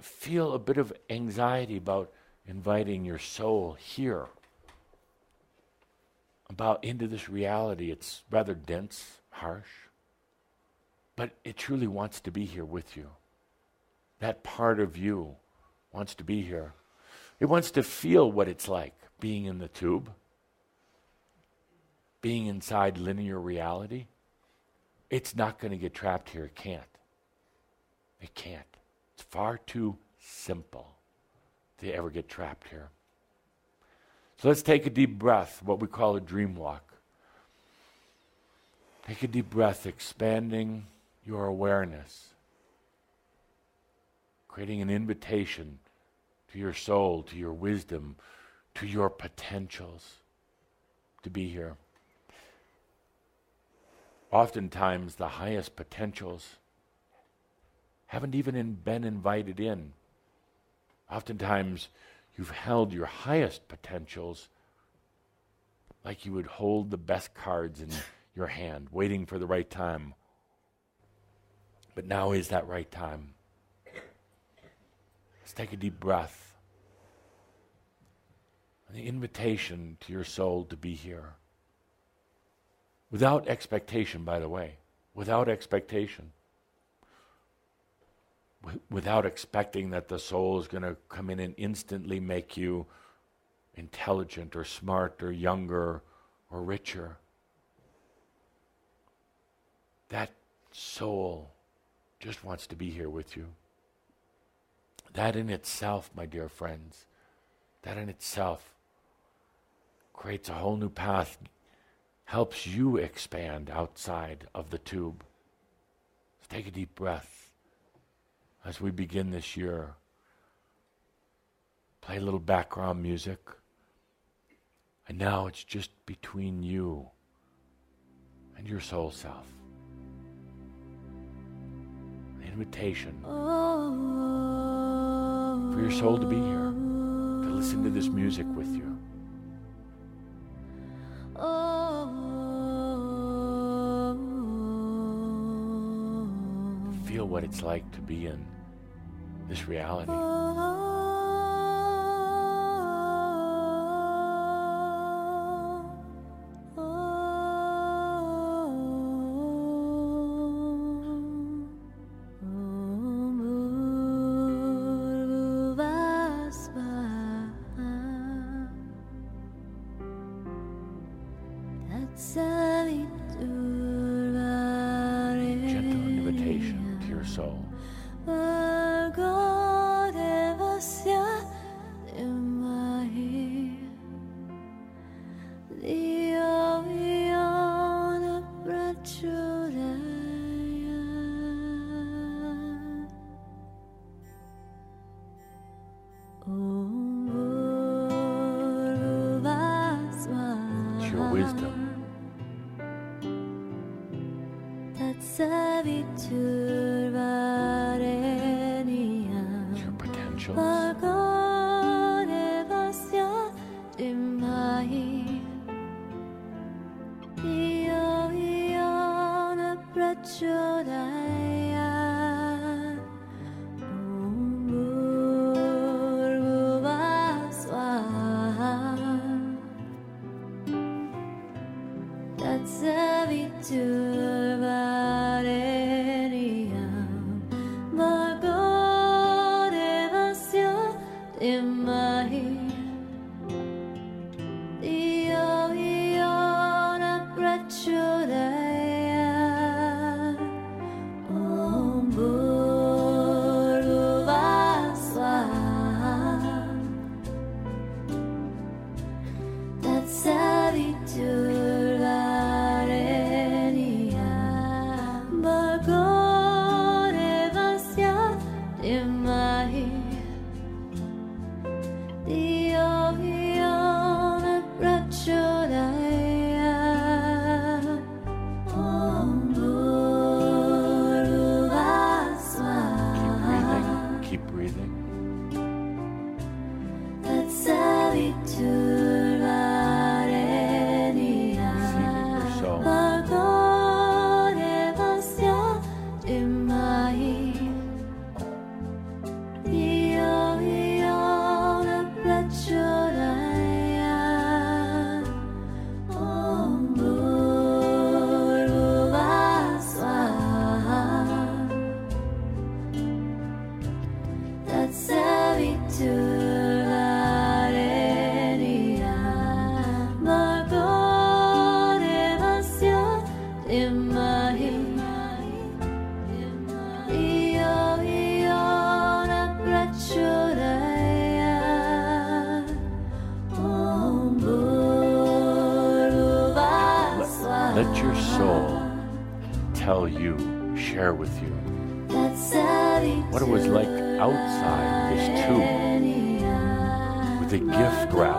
feel a bit of anxiety about inviting your soul here, about into this reality. It's rather dense, harsh, but it truly wants to be here with you. That part of you wants to be here. It wants to feel what it's like being in the tube, being inside linear reality. It's not going to get trapped here. It can't. It can't. It's far too simple to ever get trapped here. So let's take a deep breath, what we call a dream walk. Take a deep breath, expanding your awareness, creating an invitation to your soul, to your wisdom, to your potentials to be here. Oftentimes, the highest potentials haven't even been invited in. Oftentimes, you've held your highest potentials like you would hold the best cards in your hand, waiting for the right time. But now is that right time. Let's take a deep breath. The invitation to your soul to be here. Without expectation, by the way. Without expectation. Without expecting that the soul is going to come in and instantly make you intelligent or smart or younger or richer. That soul just wants to be here with you. That in itself, my dear friends, that in itself creates a whole new path, helps you expand outside of the tube. Let's take a deep breath as we begin this year. Play a little background music. And now it's just between you and your soul self. An invitation for your soul to be here, to listen to this music with you. Feel what it's like to be in this reality. Let your soul tell you, share with you what it was like outside this tube with a gift wrap.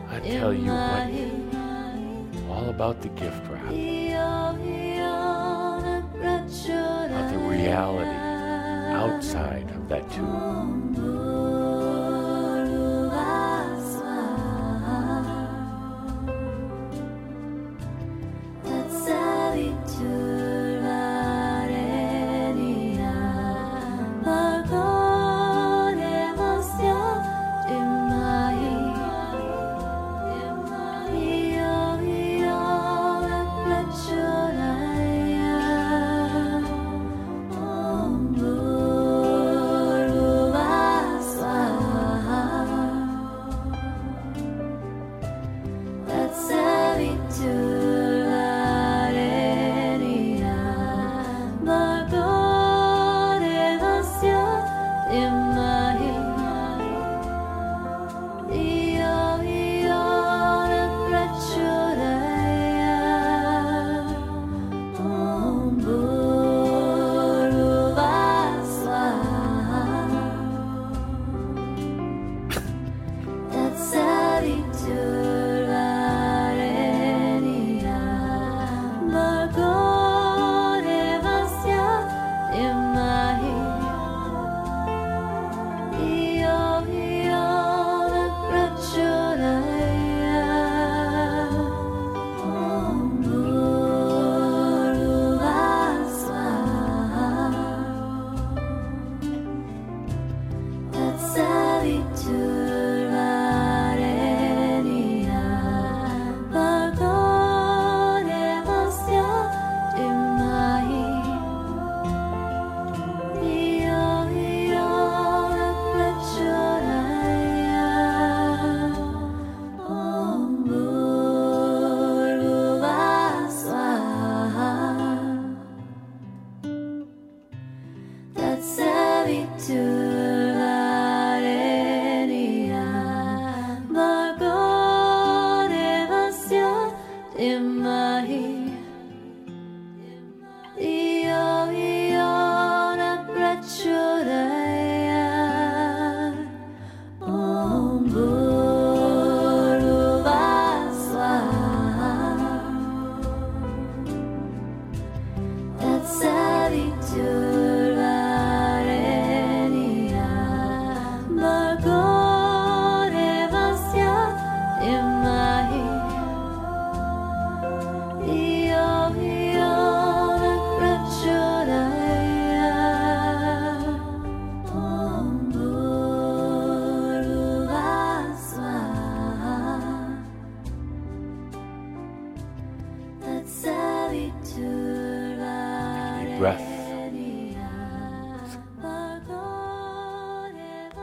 I tell you what, all about the gift wrap, about the reality outside of that tube.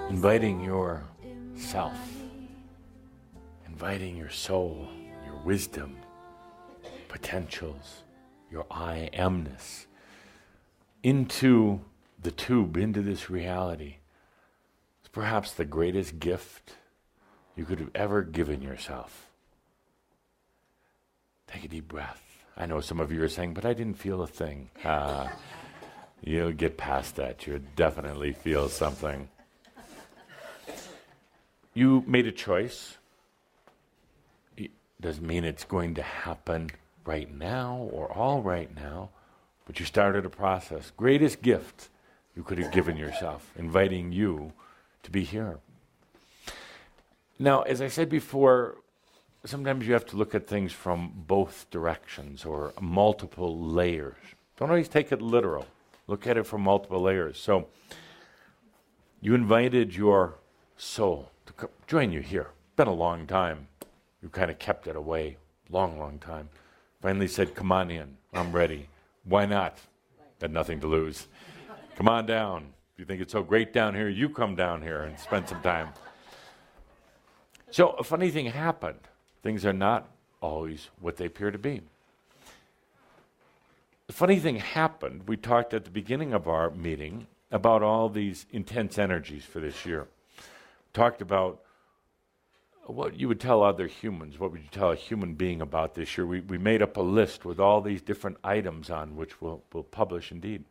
Inviting yourself, inviting your soul, your wisdom, potentials, your I amness into the tube, into this reality. It's perhaps the greatest gift you could have ever given yourself. Take a deep breath. I know some of you are saying, but I didn't feel a thing. You'll get past that. You'll definitely feel something. You made a choice. It doesn't mean it's going to happen right now or all right now, but you started a process. Greatest gift you could have given yourself, inviting you to be here. Now, as I said before, sometimes you have to look at things from both directions or multiple layers. Don't always take it literal. Look at it from multiple layers. So you invited your soul to join you here. Been a long time. You kind of kept it away. Long time. Finally said, come on in. I'm ready. Why not? Had nothing to lose. Come on down. If you think it's so great down here, you come down here and spend some time. So a funny thing happened. Things are not always what they appear to be. The funny thing happened. We talked at the beginning of our meeting about all these intense energies for this year. Talked about what you would tell other humans, what would you tell a human being about this year? We made up a list with all these different items on which we'll publish indeed.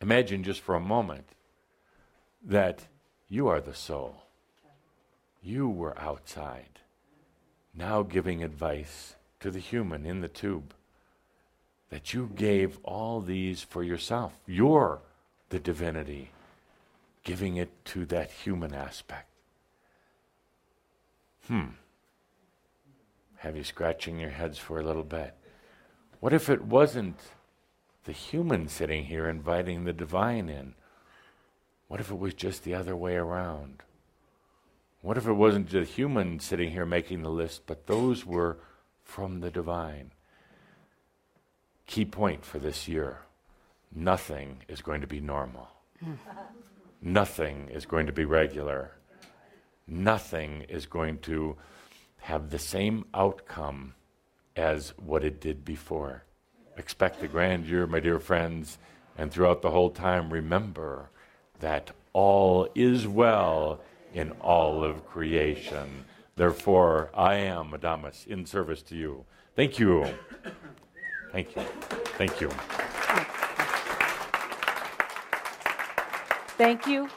Imagine just for a moment that you are the soul. You were outside, now giving advice to the human in the tube, that you gave all these for yourself. You're the divinity, giving it to that human aspect. Have you scratching your heads for a little bit? What if it wasn't the human sitting here inviting the divine in? What if it was just the other way around? What if it wasn't the human sitting here making the list, but those were from the divine? Key point for this year: nothing is going to be normal. Nothing is going to be regular. Nothing is going to have the same outcome as what it did before. Expect the grandeur, my dear friends, and throughout the whole time, remember that all is well in all of creation. Therefore, I am, Adamus, in service to you. Thank you. Thank you. Thank you. Thank you.